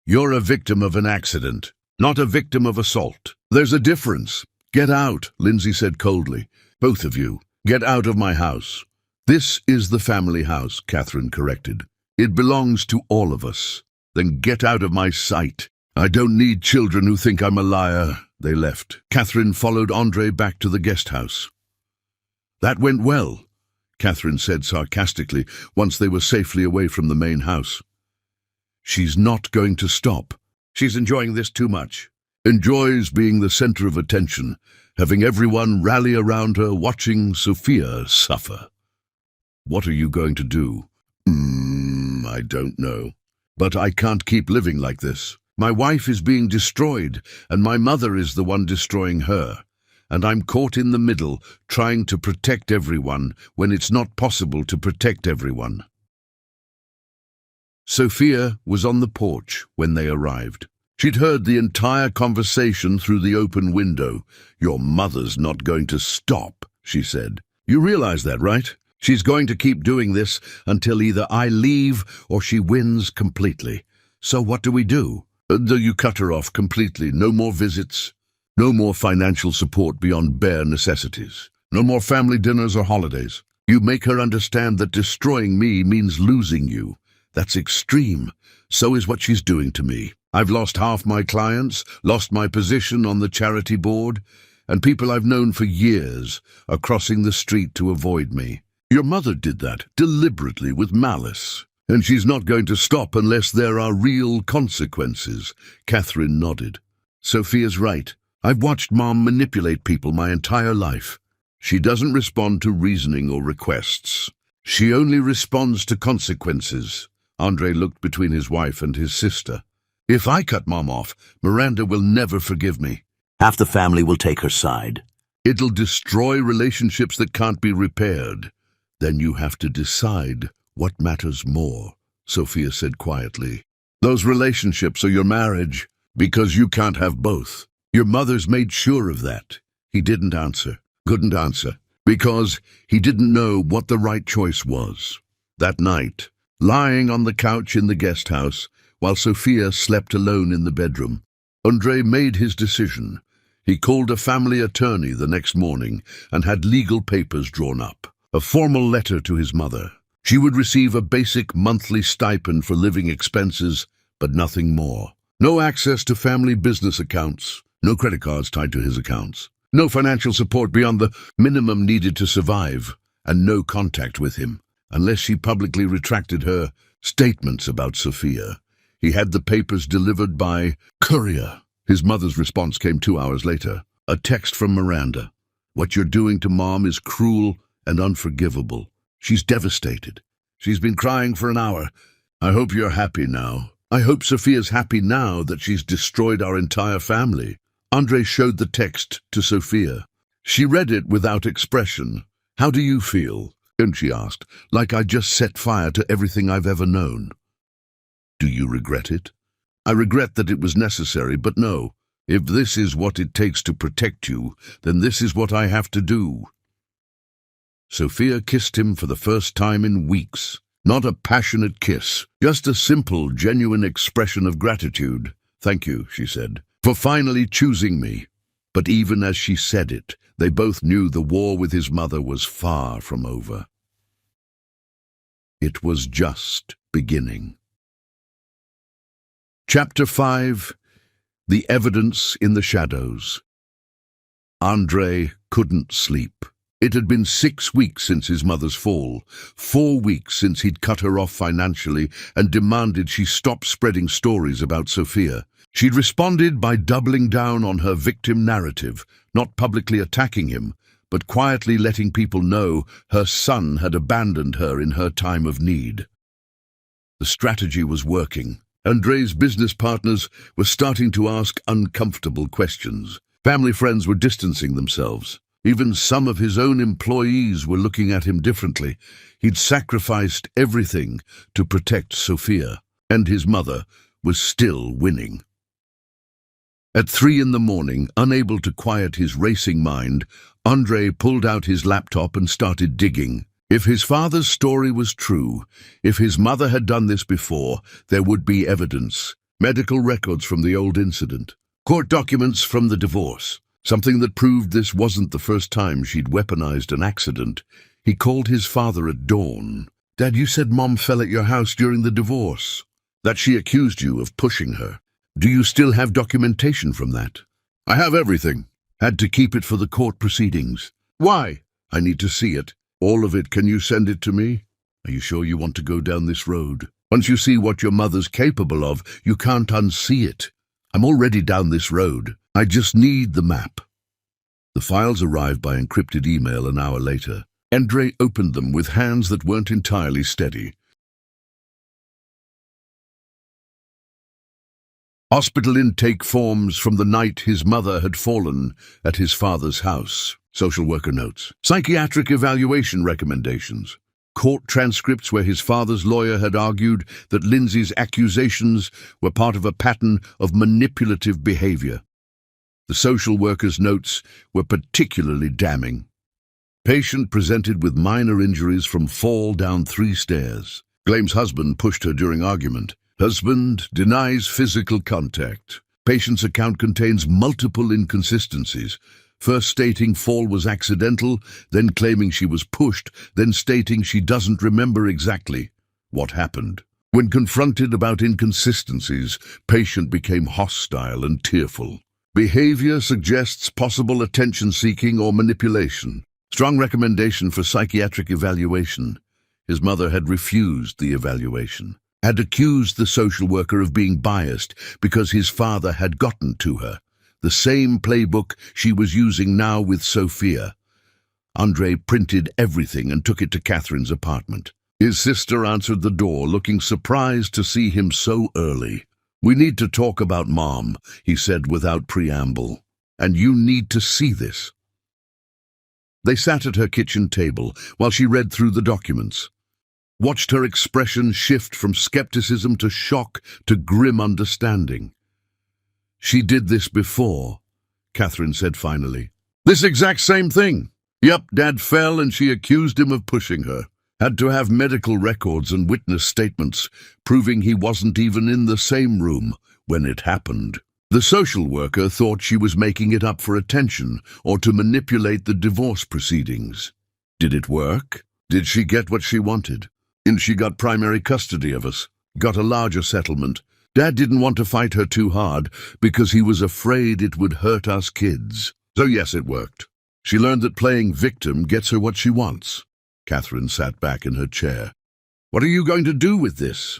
You're a victim of an accident, not a victim of assault. There's a difference. Get out," Lindsay said coldly. "Both of you, get out of my house." "This is the family house," Catherine corrected. "It belongs to all of us." "Then get out of my sight. I don't need children who think I'm a liar." They left. Catherine followed Andre back to the guest house. "That went well," Catherine said sarcastically once they were safely away from the main house. "She's not going to stop. She's enjoying this too much. Enjoys being the center of attention, having everyone rally around her, watching Sophia suffer." "What are you going to do?" I don't know. But I can't keep living like this. My wife is being destroyed, and my mother is the one destroying her. And I'm caught in the middle, trying to protect everyone when it's not possible to protect everyone." Sophia was on the porch when they arrived. She'd heard the entire conversation through the open window. "Your mother's not going to stop," she said. "You realize that, right? She's going to keep doing this until either I leave or she wins completely. So what do we do?" You cut her off completely. No more visits. No more financial support beyond bare necessities. No more family dinners or holidays. You make her understand that destroying me means losing you. That's extreme. So is what she's doing to me. I've lost half my clients, lost my position on the charity board, and people I've known for years are crossing the street to avoid me. Your mother did that, deliberately, with malice. And she's not going to stop unless there are real consequences. Catherine nodded. Sophia's right. I've watched Mom manipulate people my entire life. She doesn't respond to reasoning or requests. She only responds to consequences. Andre looked between his wife and his sister. If I cut Mom off, Miranda will never forgive me. Half the family will take her side. It'll destroy relationships that can't be repaired. Then you have to decide what matters more, Sophia said quietly. Those relationships or your marriage, because you can't have both. Your mother's made sure of that. He didn't answer, couldn't answer, because he didn't know what the right choice was. That night, lying on the couch in the guest house, while Sophia slept alone in the bedroom, Andre made his decision. He called a family attorney the next morning and had legal papers drawn up, a formal letter to his mother. She would receive a basic monthly stipend for living expenses, but nothing more. No access to family business accounts, no credit cards tied to his accounts, no financial support beyond the minimum needed to survive, and no contact with him, unless she publicly retracted her statements about Sophia. He had the papers delivered by courier. His mother's response came 2 hours later, a text from Miranda. What you're doing to Mom is cruel and unforgivable. She's devastated. She's been crying for an hour. I hope you're happy now. I hope Sophia's happy now that she's destroyed our entire family." Andre showed the text to Sophia. She read it without expression. "How do you feel?" And she asked. "Like I just set fire to everything I've ever known." "Do you regret it?" "I regret that it was necessary, but no. If this is what it takes to protect you, then this is what I have to do." Sophia kissed him for the first time in weeks. Not a passionate kiss, just a simple, genuine expression of gratitude. "Thank you," she said, "for finally choosing me." But even as she said it, they both knew the war with his mother was far from over. It was just beginning. Chapter 5. The Evidence in the Shadows. Andre couldn't sleep. It had been 6 weeks since his mother's fall, 4 weeks since he'd cut her off financially and demanded she stop spreading stories about Sophia. She'd responded by doubling down on her victim narrative, not publicly attacking him, but quietly letting people know her son had abandoned her in her time of need. The strategy was working. Andre's business partners were starting to ask uncomfortable questions. Family friends were distancing themselves. Even some of his own employees were looking at him differently. He'd sacrificed everything to protect Sophia, and his mother was still winning. At 3 in the morning, unable to quiet his racing mind, Andre pulled out his laptop and started digging. If his father's story was true, if his mother had done this before, there would be evidence. Medical records from the old incident. Court documents from the divorce. Something that proved this wasn't the first time she'd weaponized an accident. He called his father at dawn. "Dad, you said Mom fell at your house during the divorce. That she accused you of pushing her. Do you still have documentation from that?" "I have everything. Had to keep it for the court proceedings." "Why?" "I need to see it. All of it. Can you send it to me?" "Are you sure you want to go down this road? Once you see what your mother's capable of, you can't unsee it. I'm already down this road. I just need the map." The files arrived by encrypted email an hour later. Andre opened them with hands that weren't entirely steady. Hospital intake forms from the night his mother had fallen at his father's house. Social worker notes. Psychiatric evaluation recommendations. Court transcripts where his father's lawyer had argued that Lindsay's accusations were part of a pattern of manipulative behavior. The social worker's notes were particularly damning. Patient presented with minor injuries from fall down 3 stairs. Claims husband pushed her during argument. Husband denies physical contact. Patient's account contains multiple inconsistencies. First stating fall was accidental, then claiming she was pushed, then stating she doesn't remember exactly what happened. When confronted about inconsistencies, patient became hostile and tearful. Behavior suggests possible attention-seeking or manipulation. Strong recommendation for psychiatric evaluation. His mother had refused the evaluation. Had accused the social worker of being biased because his father had gotten to her. The same playbook she was using now with Sophia. Andre printed everything and took it to Catherine's apartment. His sister answered the door, looking surprised to see him so early. "We need to talk about Mom," he said without preamble. "And you need to see this." They sat at her kitchen table while she read through the documents. Watched her expression shift from skepticism to shock to grim understanding. "She did this before," Catherine said finally. "This exact same thing. Yep, Dad fell and she accused him of pushing her. Had to have medical records and witness statements, proving he wasn't even in the same room when it happened." The social worker thought she was making it up for attention or to manipulate the divorce proceedings. Did it work? Did she get what she wanted? And she got primary custody of us, got a larger settlement. Dad didn't want to fight her too hard because he was afraid it would hurt us kids. So yes, it worked. She learned that playing victim gets her what she wants. Catherine sat back in her chair. "What are you going to do with this?"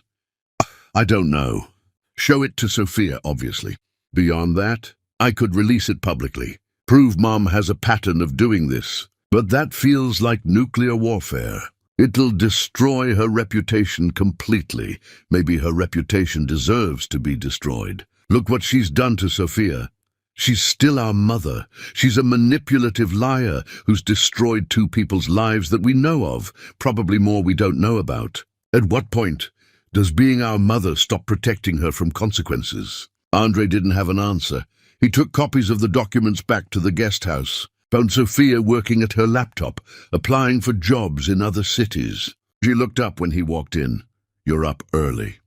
"I don't know. Show it to Sophia, obviously. Beyond that, I could release it publicly. Prove Mom has a pattern of doing this. But that feels like nuclear warfare. It'll destroy her reputation completely. Maybe her reputation deserves to be destroyed. Look what she's done to Sophia. She's still our mother. She's a manipulative liar who's destroyed two people's lives that we know of, probably more we don't know about. At what point does being our mother stop protecting her from consequences? Andre didn't have an answer. He took copies of the documents back to the guest house, found Sophia working at her laptop, applying for jobs in other cities. She looked up when he walked in. "You're up early."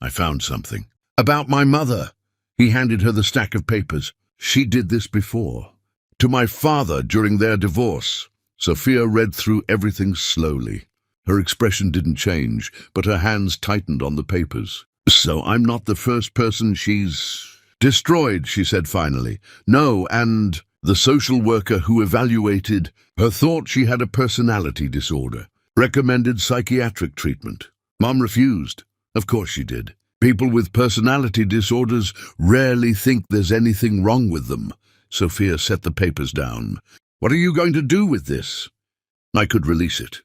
"I found something." "About my mother." He handed her the stack of papers. "She did this before. To my father during their divorce." Sophia read through everything slowly. Her expression didn't change, but her hands tightened on the papers. "So I'm not the first person she's destroyed," she said finally. "No, and the social worker who evaluated her thought she had a personality disorder, recommended psychiatric treatment. Mom refused. Of course she did. People with personality disorders rarely think there's anything wrong with them." Sophia set the papers down. "What are you going to do with this?" "I could release it.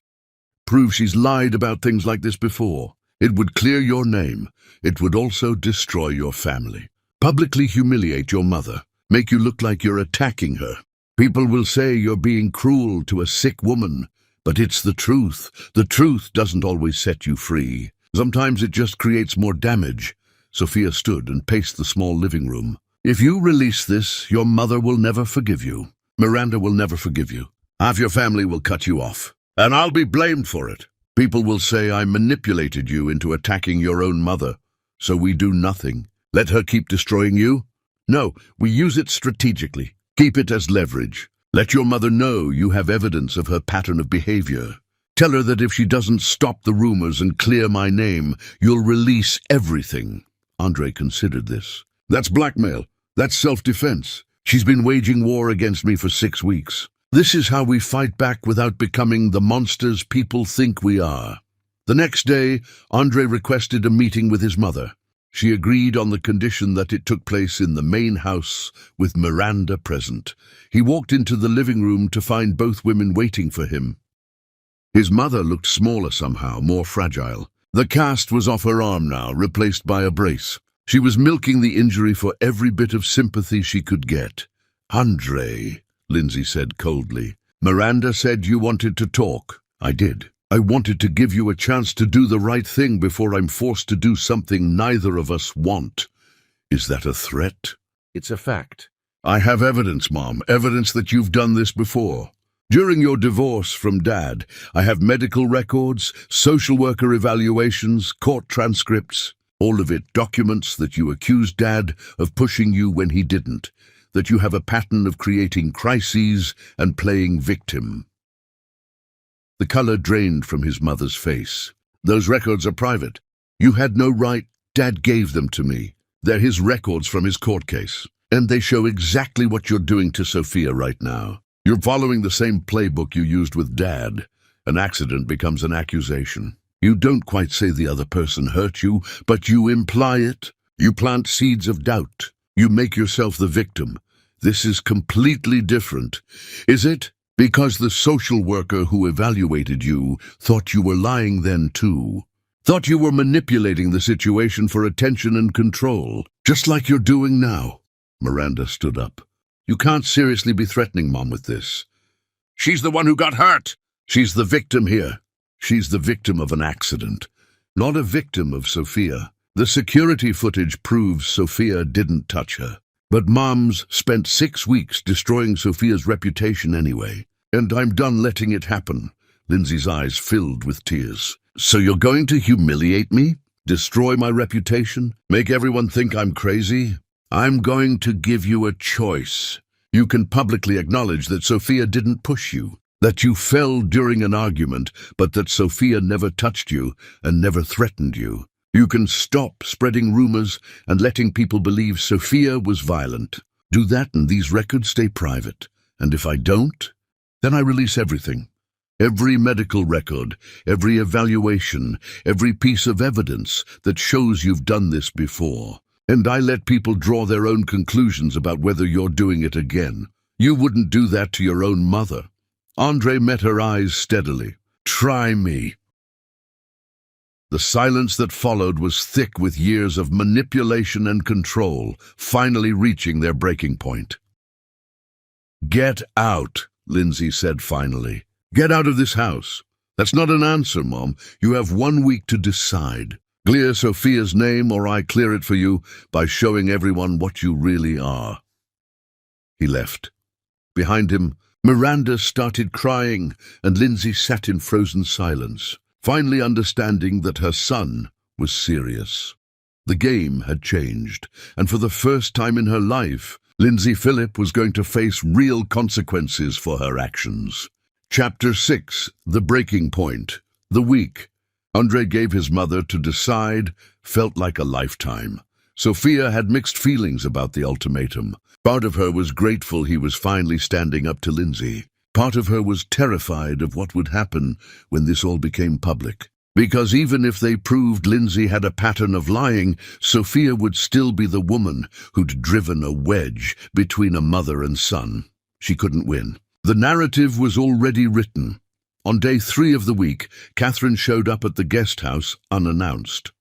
Prove she's lied about things like this before. It would clear your name. It would also destroy your family. Publicly humiliate your mother. Make you look like you're attacking her. People will say you're being cruel to a sick woman, but it's the truth. The truth doesn't always set you free. Sometimes it just creates more damage." Sophia stood and paced the small living room. "If you release this, your mother will never forgive you. Miranda will never forgive you. Half your family will cut you off. And I'll be blamed for it. People will say I manipulated you into attacking your own mother. So we do nothing. Let her keep destroying you? No, we use it strategically. Keep it as leverage. Let your mother know you have evidence of her pattern of behavior. Tell her that if she doesn't stop the rumors and clear my name, you'll release everything." Andre considered this. "That's blackmail. That's self-defense. She's been waging war against me for 6 weeks. This is how we fight back without becoming the monsters people think we are." The next day, Andre requested a meeting with his mother. She agreed on the condition that it took place in the main house with Miranda present. He walked into the living room to find both women waiting for him. His mother looked smaller somehow, more fragile. The cast was off her arm now, replaced by a brace. She was milking the injury for every bit of sympathy she could get. "Andre," Lindsay said coldly. "Miranda said you wanted to talk." "I did. I wanted to give you a chance to do the right thing before I'm forced to do something neither of us want." "Is that a threat?" "It's a fact." "I have evidence, Mom. Evidence that you've done this before. During your divorce from Dad, I have medical records, social worker evaluations, court transcripts. All of it documents that you accused Dad of pushing you when he didn't, that you have a pattern of creating crises and playing victim." The color drained from his mother's face. "Those records are private. You had no right. Dad gave them to me. They're his records from his court case, and they show exactly what you're doing to Sophia right now. You're following the same playbook you used with Dad. An accident becomes an accusation. You don't quite say the other person hurt you, but you imply it. You plant seeds of doubt. You make yourself the victim. This is completely different. Is it? Because the social worker who evaluated you thought you were lying then too. Thought you were manipulating the situation for attention and control, just like you're doing now." Miranda stood up. "You can't seriously be threatening Mom with this. She's the one who got hurt. She's the victim here. She's the victim of an accident, not a victim of Sophia. The security footage proves Sophia didn't touch her. But Mom's spent 6 weeks destroying Sophia's reputation anyway. And I'm done letting it happen." Lindsay's eyes filled with tears. "So you're going to humiliate me? Destroy my reputation? Make everyone think I'm crazy? I'm going to give you a choice. You can publicly acknowledge that Sophia didn't push you, that you fell during an argument, but that Sophia never touched you and never threatened you. You can stop spreading rumors and letting people believe Sophia was violent. Do that and these records stay private. And if I don't, then I release everything. Every medical record, every evaluation, every piece of evidence that shows you've done this before. And I let people draw their own conclusions about whether you're doing it again. You wouldn't do that to your own mother. Andre met her eyes steadily. Try me. The silence that followed was thick with years of manipulation and control, finally reaching their breaking point. Get out, Lindsay said finally. Get out of this house. That's not an answer, Mom. You have 1 week to decide. Clear Sophia's name or I clear it for you by showing everyone what you really are. He left. Behind him, Miranda started crying, and Lindsay sat in frozen silence, finally understanding that her son was serious. The game had changed, and for the first time in her life, Lindsay Phillip was going to face real consequences for her actions. Chapter 6, The Breaking Point. The week Andre gave his mother to decide felt like a lifetime. Sophia had mixed feelings about the ultimatum. Part of her was grateful he was finally standing up to Lindsay. Part of her was terrified of what would happen when this all became public. Because even if they proved Lindsay had a pattern of lying, Sophia would still be the woman who'd driven a wedge between a mother and son. She couldn't win. The narrative was already written. On day 3 of the week, Catherine showed up at the guest house unannounced.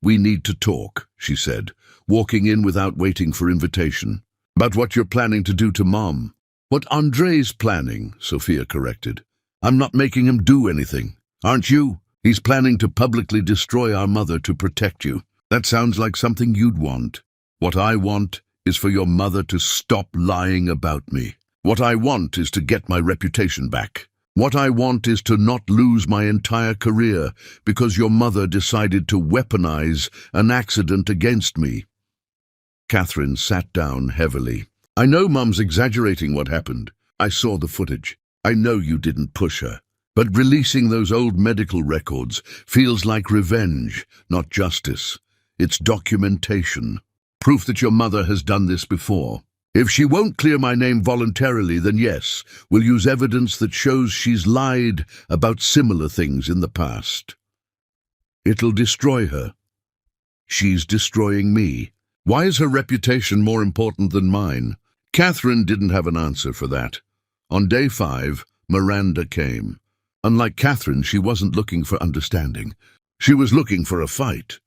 "We need to talk," she said, walking in without waiting for invitation. "About what you're planning to do to Mom." "What Andre's planning," Sophia corrected. "I'm not making him do anything. Aren't you? He's planning to publicly destroy our mother to protect you. That sounds like something you'd want. What I want is for your mother to stop lying about me. What I want is to get my reputation back. What I want is to not lose my entire career because your mother decided to weaponize an accident against me." Catherine sat down heavily. "I know Mum's exaggerating what happened. I saw the footage. I know you didn't push her. But releasing those old medical records feels like revenge, not justice. It's documentation. Proof that your mother has done this before. If she won't clear my name voluntarily, then yes, we'll use evidence that shows she's lied about similar things in the past. It'll destroy her. She's destroying me. Why is her reputation more important than mine?" Catherine didn't have an answer for that. On day 5, Miranda came. Unlike Catherine, she wasn't looking for understanding. She was looking for a fight.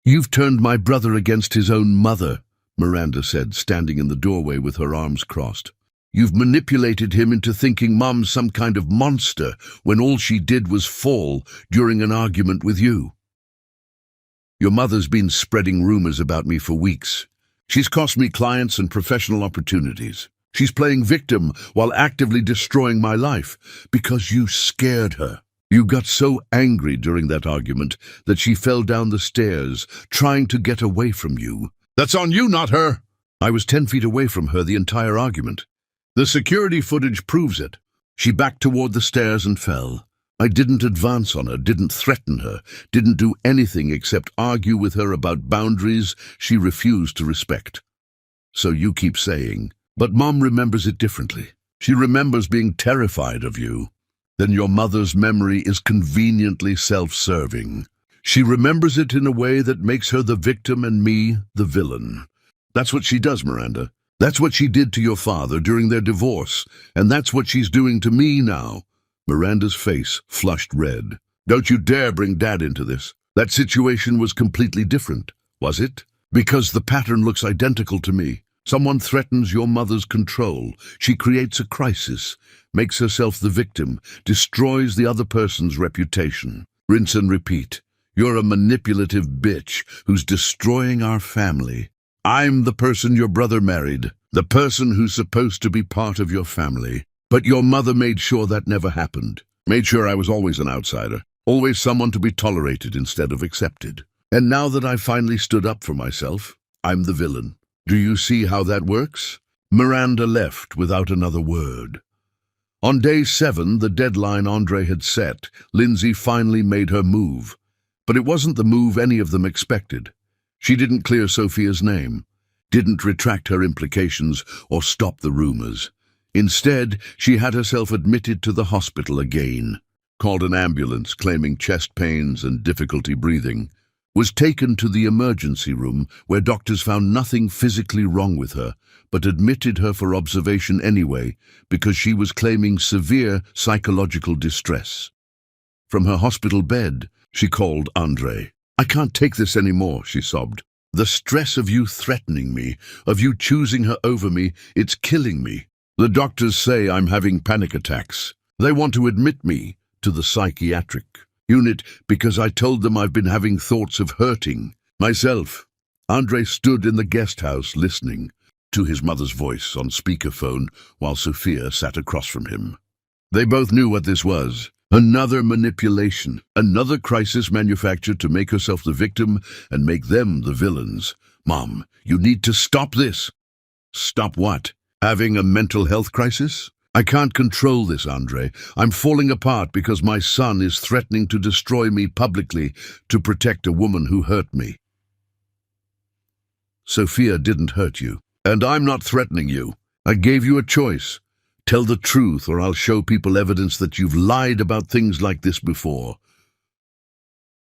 "You've turned my brother against his own mother," Miranda said, standing in the doorway with her arms crossed. "You've manipulated him into thinking Mom's some kind of monster when all she did was fall during an argument with you. Your mother's been spreading rumors about me for weeks. She's cost me clients and professional opportunities. She's playing victim while actively destroying my life because you scared her. You got so angry during that argument that she fell down the stairs, trying to get away from you. That's on you, not her. I was 10 feet away from her the entire argument. The security footage proves it. She backed toward the stairs and fell. I didn't advance on her, didn't threaten her, didn't do anything except argue with her about boundaries she refused to respect. So you keep saying, but Mom remembers it differently. She remembers being terrified of you. Then your mother's memory is conveniently self-serving. She remembers it in a way that makes her the victim and me the villain. That's what she does, Miranda. That's what she did to your father during their divorce, and that's what she's doing to me now. Miranda's face flushed red. Don't you dare bring Dad into this. That situation was completely different, was it? Because the pattern looks identical to me. Someone threatens your mother's control. She creates a crisis, makes herself the victim, destroys the other person's reputation. Rinse and repeat. You're a manipulative bitch who's destroying our family. I'm the person your brother married, the person who's supposed to be part of your family. But your mother made sure that never happened. Made sure I was always an outsider, always someone to be tolerated instead of accepted. And now that I've finally stood up for myself, I'm the villain. Do you see how that works? Miranda left without another word. On day 7, the deadline Andre had set, Lindsay finally made her move. But it wasn't the move any of them expected. She didn't clear Sophia's name, didn't retract her implications or stop the rumors. Instead, she had herself admitted to the hospital again, called an ambulance claiming chest pains and difficulty breathing. was taken to the emergency room where doctors found nothing physically wrong with her, but admitted her for observation anyway because she was claiming severe psychological distress. From her hospital bed, she called Andre. "I can't take this anymore," she sobbed. "The stress of you threatening me, of you choosing her over me, it's killing me. The doctors say I'm having panic attacks. They want to admit me to the psychiatric unit because I told them I've been having thoughts of hurting myself." Andre stood in the guest house listening to his mother's voice on speakerphone while Sophia sat across from him. They both knew what this was. Another manipulation, another crisis manufactured to make herself the victim and make them the villains. "Mom, you need to stop this." "Stop what? Having a mental health crisis? I can't control this, Andre. I'm falling apart because my son is threatening to destroy me publicly to protect a woman who hurt me." "Sophia didn't hurt you, and I'm not threatening you. I gave you a choice. Tell the truth or I'll show people evidence that you've lied about things like this before."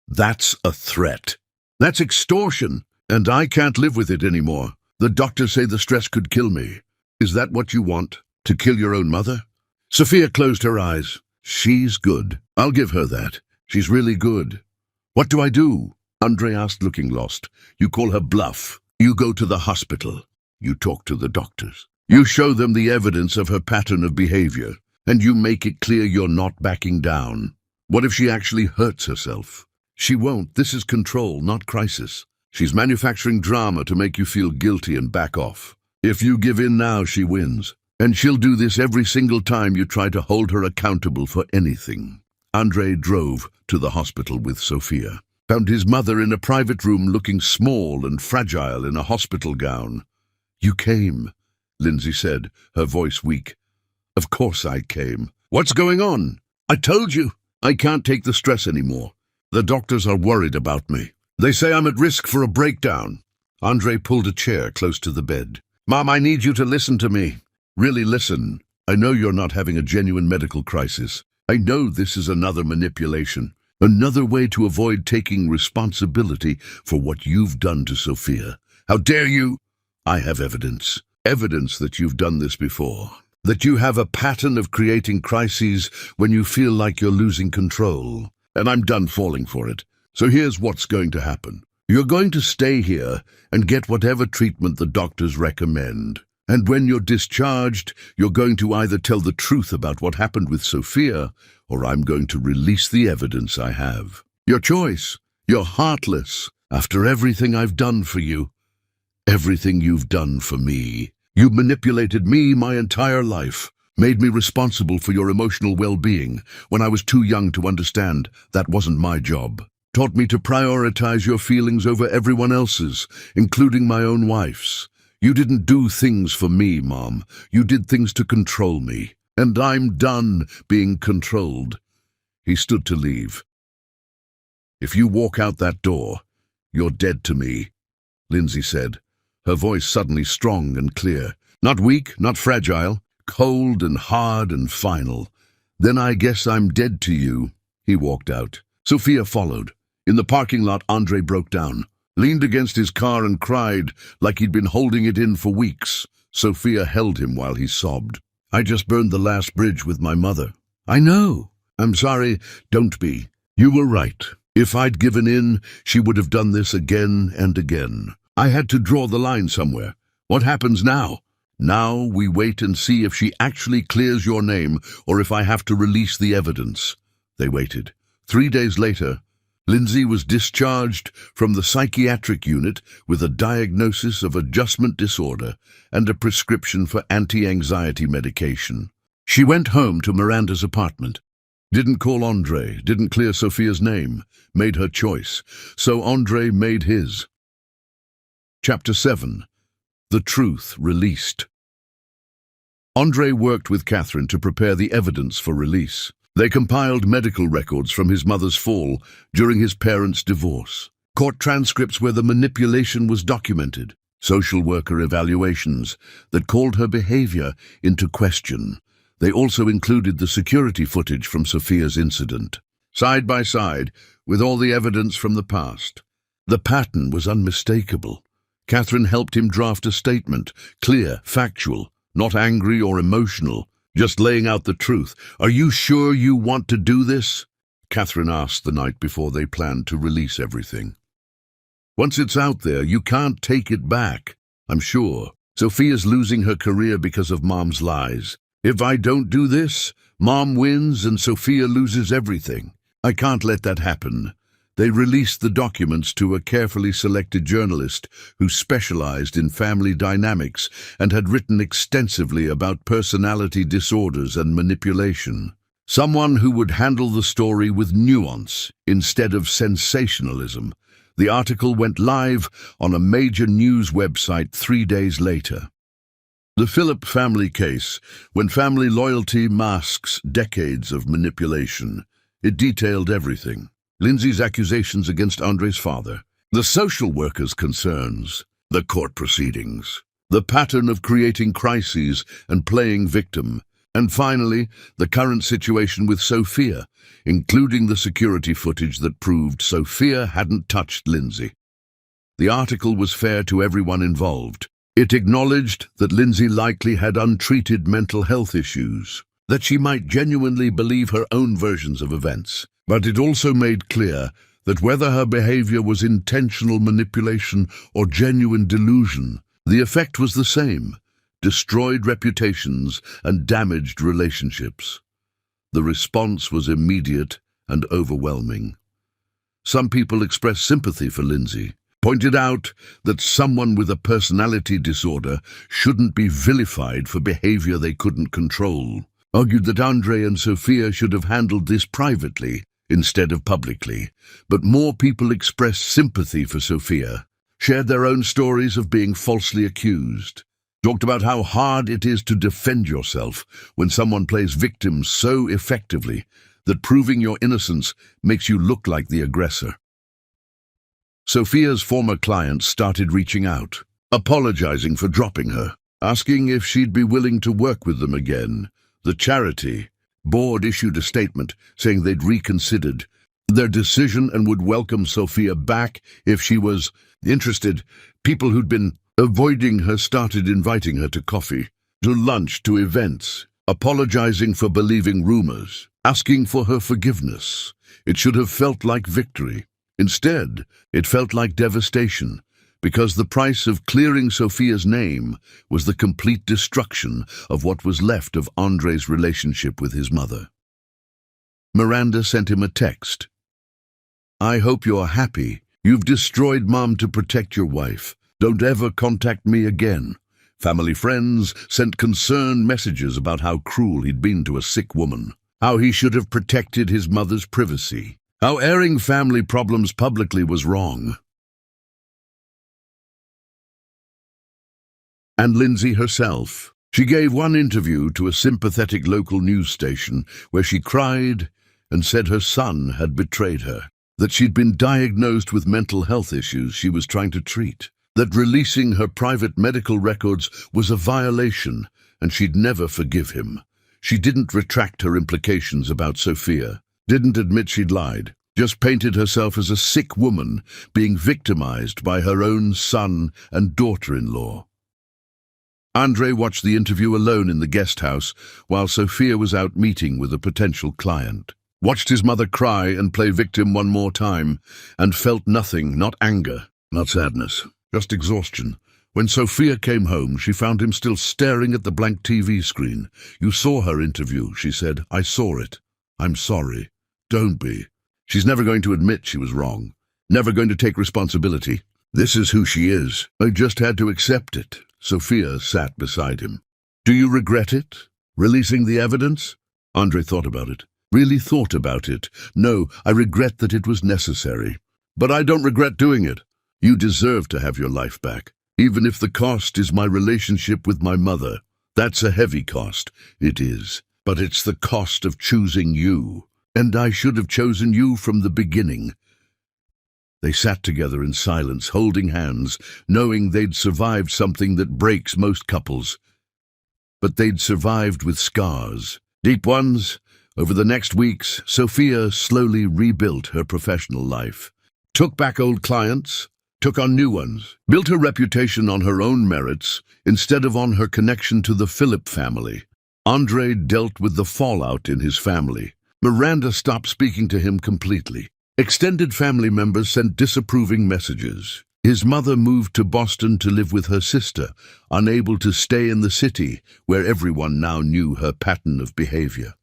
"That's a threat. That's extortion, and I can't live with it anymore. The doctors say the stress could kill me. Is that what you want? To kill your own mother?" Sophia closed her eyes. "She's good. I'll give her that. She's really good." "What do I do?" Andre asked, looking lost. "You call her bluff. You go to the hospital. You talk to the doctors. You show them the evidence of her pattern of behavior, and you make it clear you're not backing down. What if she actually hurts herself? She won't. This is control, not crisis. She's manufacturing drama to make you feel guilty and back off. If you give in now, she wins. And she'll do this every single time you try to hold her accountable for anything." Andre drove to the hospital with Sophia, found his mother in a private room looking small and fragile in a hospital gown. "You came," Lindsay said, her voice weak. "Of course I came. What's going on? I told you. I can't take the stress anymore. The doctors are worried about me. They say I'm at risk for a breakdown." Andre pulled a chair close to the bed. "Mom, I need you to listen to me. Really listen. I know you're not having a genuine medical crisis. I know this is another manipulation, another way to avoid taking responsibility for what you've done to Sophia. How dare you? I have evidence. Evidence that you've done this before. That you have a pattern of creating crises when you feel like you're losing control. And I'm done falling for it. So here's what's going to happen. You're going to stay here and get whatever treatment the doctors recommend. And when you're discharged, you're going to either tell the truth about what happened with Sophia, or I'm going to release the evidence I have. Your choice. You're heartless. After everything I've done for you. Everything you've done for me. You manipulated me my entire life, made me responsible for your emotional well-being when I was too young to understand that wasn't my job. Taught me to prioritize your feelings over everyone else's, including my own wife's. You didn't do things for me, Mom. You did things to control me. And I'm done being controlled." He stood to leave. "If you walk out that door, you're dead to me," Lindsay said, her voice suddenly strong and clear. Not weak, not fragile, cold and hard and final. "Then I guess I'm dead to you." He walked out. Sophia followed. In the parking lot, Andre broke down, leaned against his car and cried like he'd been holding it in for weeks. Sophia held him while he sobbed. "I just burned the last bridge with my mother." "I know. I'm sorry. Don't be. You were right. If I'd given in, she would have done this again and again. I had to draw the line somewhere. What happens now? Now we wait and see if she actually clears your name or if I have to release the evidence." They waited. 3 days later, Lindsay was discharged from the psychiatric unit with a diagnosis of adjustment disorder and a prescription for anti-anxiety medication. She went home to Miranda's apartment. Didn't call Andre, didn't clear Sophia's name, made her choice. So Andre made his. Chapter 7. The Truth Released. Andre worked with Catherine to prepare the evidence for release. They compiled medical records from his mother's fall during his parents' divorce, court transcripts where the manipulation was documented, social worker evaluations that called her behavior into question. They also included the security footage from Sophia's incident, side by side with all the evidence from the past. The pattern was unmistakable. Catherine helped him draft a statement, clear, factual, not angry or emotional, just laying out the truth. "Are you sure you want to do this?" Catherine asked the night before they planned to release everything. "Once it's out there, you can't take it back, I'm sure. Sophia's losing her career because of Mom's lies. If I don't do this, Mom wins and Sophia loses everything. I can't let that happen." They released the documents to a carefully selected journalist who specialized in family dynamics and had written extensively about personality disorders and manipulation. Someone who would handle the story with nuance instead of sensationalism. The article went live on a major news website 3 days later. The Philip family case, when family loyalty masks decades of manipulation. It detailed everything. Lindsay's accusations against Andre's father, the social worker's concerns, the court proceedings, the pattern of creating crises and playing victim, and finally, the current situation with Sophia, including the security footage that proved Sophia hadn't touched Lindsay. The article was fair to everyone involved. It acknowledged that Lindsay likely had untreated mental health issues, that she might genuinely believe her own versions of events. But it also made clear that whether her behavior was intentional manipulation or genuine delusion, the effect was the same: destroyed reputations and damaged relationships. The response was immediate and overwhelming. Some people expressed sympathy for Lindsay, pointed out that someone with a personality disorder shouldn't be vilified for behavior they couldn't control, argued that Andre and Sophia should have handled this privately instead of publicly. But more people expressed sympathy for Sophia, shared their own stories of being falsely accused, talked about how hard it is to defend yourself when someone plays victim so effectively that proving your innocence makes you look like the aggressor. Sophia's former clients started reaching out, apologizing for dropping her, asking if she'd be willing to work with them again. The charity board issued a statement saying they'd reconsidered their decision and would welcome Sophia back if she was interested. People who'd been avoiding her started inviting her to coffee, to lunch, to events, apologizing for believing rumors, asking for her forgiveness. It should have felt like victory. Instead, it felt like devastation, because the price of clearing Sophia's name was the complete destruction of what was left of Andre's relationship with his mother. Miranda sent him a text. "I hope you're happy. You've destroyed Mom to protect your wife. Don't ever contact me again." Family friends sent concerned messages about how cruel he'd been to a sick woman, how he should have protected his mother's privacy, how airing family problems publicly was wrong. And Lindsay herself. She gave one interview to a sympathetic local news station where she cried and said her son had betrayed her, that she'd been diagnosed with mental health issues she was trying to treat, that releasing her private medical records was a violation and she'd never forgive him. She didn't retract her implications about Sophia, didn't admit she'd lied, just painted herself as a sick woman being victimized by her own son and daughter-in-law. Andre watched the interview alone in the guest house while Sophia was out meeting with a potential client. Watched his mother cry and play victim one more time, and felt nothing, not anger, not sadness, just exhaustion. When Sophia came home, she found him still staring at the blank TV screen. "You saw her interview," she said. "I saw it. I'm sorry. Don't be." She's never going to admit she was wrong, never going to take responsibility. This is who she is. I just had to accept it. Sophia sat beside him. "Do you regret it? Releasing the evidence?" Andre thought about it. Really thought about it. "No, I regret that it was necessary. But I don't regret doing it. You deserve to have your life back, even if the cost is my relationship with my mother. That's a heavy cost." "It is. But it's the cost of choosing you. And I should have chosen you from the beginning." They sat together in silence, holding hands, knowing they'd survived something that breaks most couples. But they'd survived with scars, deep ones. Over the next weeks, Sophia slowly rebuilt her professional life. took back old clients, took on new ones, built her reputation on her own merits instead of on her connection to the Philip family. Andre dealt with the fallout in his family. Miranda stopped speaking to him completely. Extended family members sent disapproving messages. His mother moved to Boston to live with her sister, unable to stay in the city where everyone now knew her pattern of behavior.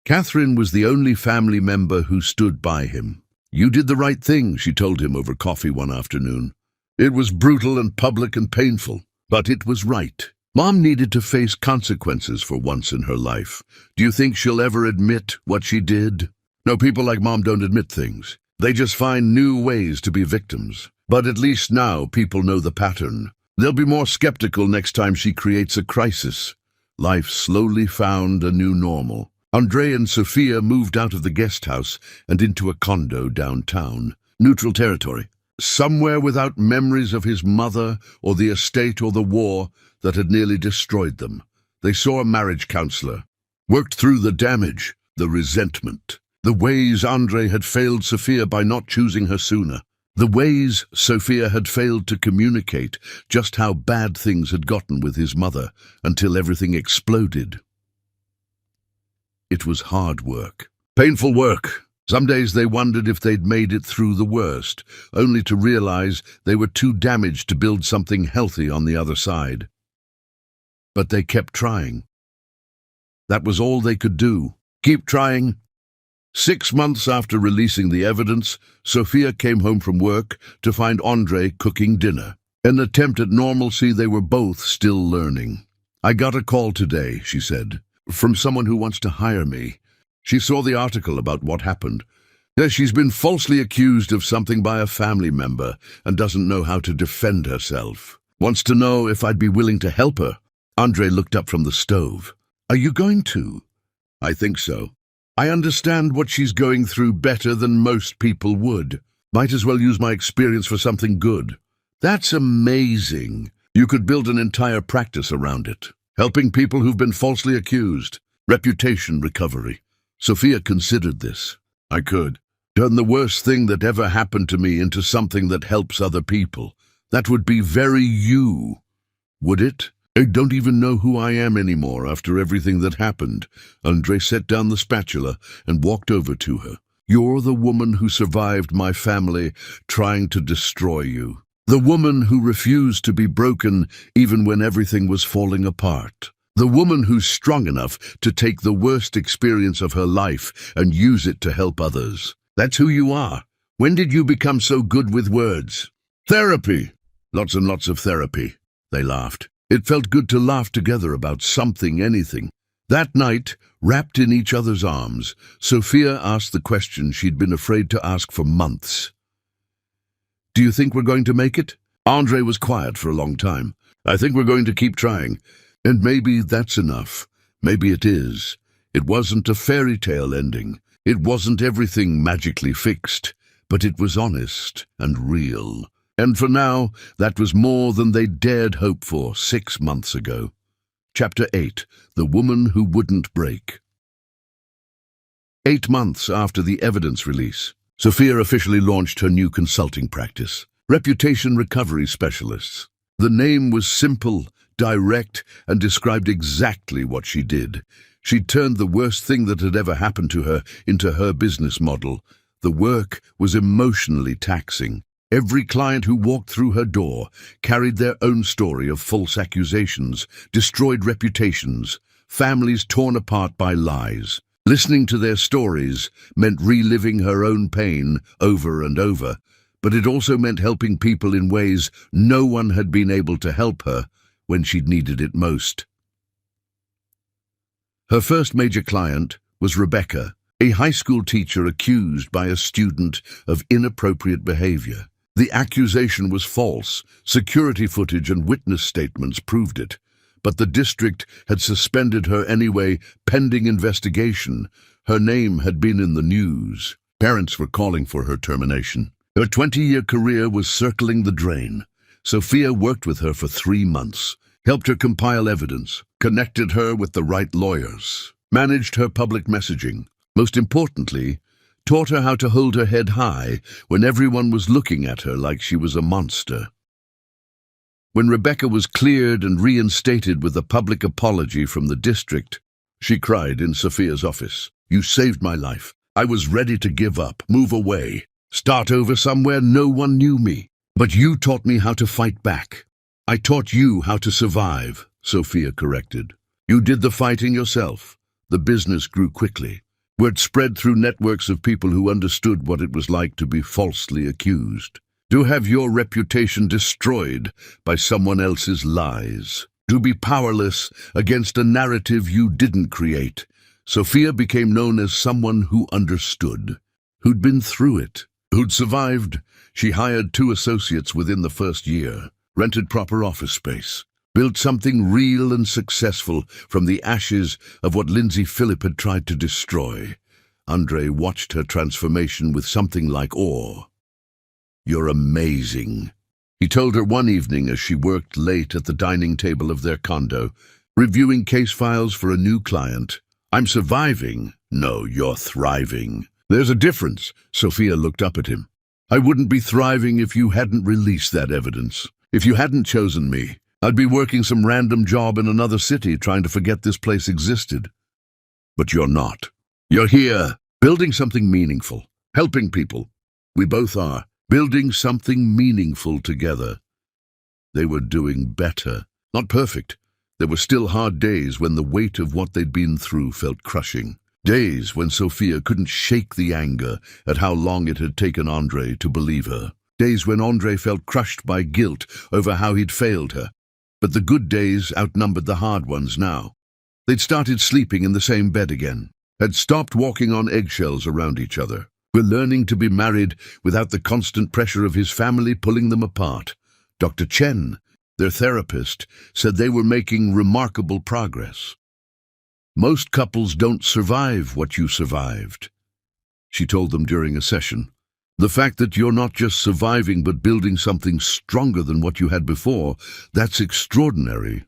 Catherine was the only family member who stood by him. "You did the right thing," she told him over coffee one afternoon. "It was brutal and public and painful, but it was right. Mom needed to face consequences for once in her life. Do you think she'll ever admit what she did?" "No, people like Mom don't admit things. They just find new ways to be victims. But at least now people know the pattern. They'll be more skeptical next time she creates a crisis." Life slowly found a new normal. Andre and Sophia moved out of the guest house and into a condo downtown. Neutral territory. Somewhere without memories of his mother or the estate or the war that had nearly destroyed them. They saw a marriage counselor. Worked through the damage, the resentment. The ways Andre had failed Sophia by not choosing her sooner. The ways Sophia had failed to communicate just how bad things had gotten with his mother until everything exploded. It was hard work. Painful work. Some days they wondered if they'd made it through the worst, only to realize they were too damaged to build something healthy on the other side. But they kept trying. That was all they could do. Keep trying. 6 months after releasing the evidence, Sophia came home from work to find Andre cooking dinner. In an attempt at normalcy, they were both still learning. "I got a call today," she said, "from someone who wants to hire me. She saw the article about what happened. She's been falsely accused of something by a family member and doesn't know how to defend herself. Wants to know if I'd be willing to help her." Andre looked up from the stove. "Are you going to?" "I think so. I understand what she's going through better than most people would. Might as well use my experience for something good." "That's amazing. You could build an entire practice around it. Helping people who've been falsely accused. Reputation recovery." Sophia considered this. "I could. Turn the worst thing that ever happened to me into something that helps other people. That would be very you. Would it? I don't even know who I am anymore after everything that happened." Andre set down the spatula and walked over to her. "You're the woman who survived my family trying to destroy you. The woman who refused to be broken even when everything was falling apart. The woman who's strong enough to take the worst experience of her life and use it to help others. That's who you are. When did you become so good with words?" "Therapy. Lots and lots of therapy." They laughed. It felt good to laugh together about something, anything. That night, wrapped in each other's arms, Sophia asked the question she'd been afraid to ask for months. "Do you think we're going to make it?" Andre was quiet for a long time. "I think we're going to keep trying. And maybe that's enough. Maybe it is. It wasn't a fairy tale ending. It wasn't everything magically fixed, but it was honest and real. And for now, that was more than they dared hope for 6 months ago." Chapter 8. The Woman Who Wouldn't Break. 8 months after the evidence release, Sophia officially launched her new consulting practice, Reputation Recovery Specialists. The name was simple, direct, and described exactly what she did. She'd turned the worst thing that had ever happened to her into her business model. The work was emotionally taxing. Every client who walked through her door carried their own story of false accusations, destroyed reputations, families torn apart by lies. Listening to their stories meant reliving her own pain over and over, but it also meant helping people in ways no one had been able to help her when she'd needed it most. Her first major client was Rebecca, a high school teacher accused by a student of inappropriate behavior. The accusation was false. Security footage and witness statements proved it. But the district had suspended her anyway, pending investigation. Her name had been in the news. Parents were calling for her termination. Her 20-year career was circling the drain. Sophia worked with her for 3 months, helped her compile evidence, connected her with the right lawyers, managed her public messaging. Most importantly, taught her how to hold her head high when everyone was looking at her like she was a monster. When Rebecca was cleared and reinstated with a public apology from the district, she cried in Sophia's office, "You saved my life. I was ready to give up, move away, start over somewhere no one knew me. But you taught me how to fight back. I taught you how to survive," Sophia corrected. "You did the fighting yourself. The business grew quickly. Word spread through networks of people who understood what it was like to be falsely accused. To have your reputation destroyed by someone else's lies. To be powerless against a narrative you didn't create." Sophia became known as someone who understood, who'd been through it, who'd survived. She hired 2 associates within the first year, rented proper office space, built something real and successful from the ashes of what Lindsay Phillip had tried to destroy. Andre watched her transformation with something like awe. "You're amazing," he told her one evening as she worked late at the dining table of their condo, reviewing case files for a new client. "I'm surviving." "No, you're thriving." "There's a difference." Sophia looked up at him. "I wouldn't be thriving if you hadn't released that evidence. If you hadn't chosen me, I'd be working some random job in another city trying to forget this place existed. But you're not. You're here, building something meaningful, helping people. We both are, building something meaningful together." They were doing better. Not perfect. There were still hard days when the weight of what they'd been through felt crushing. Days when Sophia couldn't shake the anger at how long it had taken Andre to believe her. Days when Andre felt crushed by guilt over how he'd failed her. But the good days outnumbered the hard ones now. They'd started sleeping in the same bed again, had stopped walking on eggshells around each other, were learning to be married without the constant pressure of his family pulling them apart. Dr. Chen, their therapist, said they were making remarkable progress. "Most couples don't survive what you survived," she told them during a session. "The fact that you're not just surviving but building something stronger than what you had before, that's extraordinary."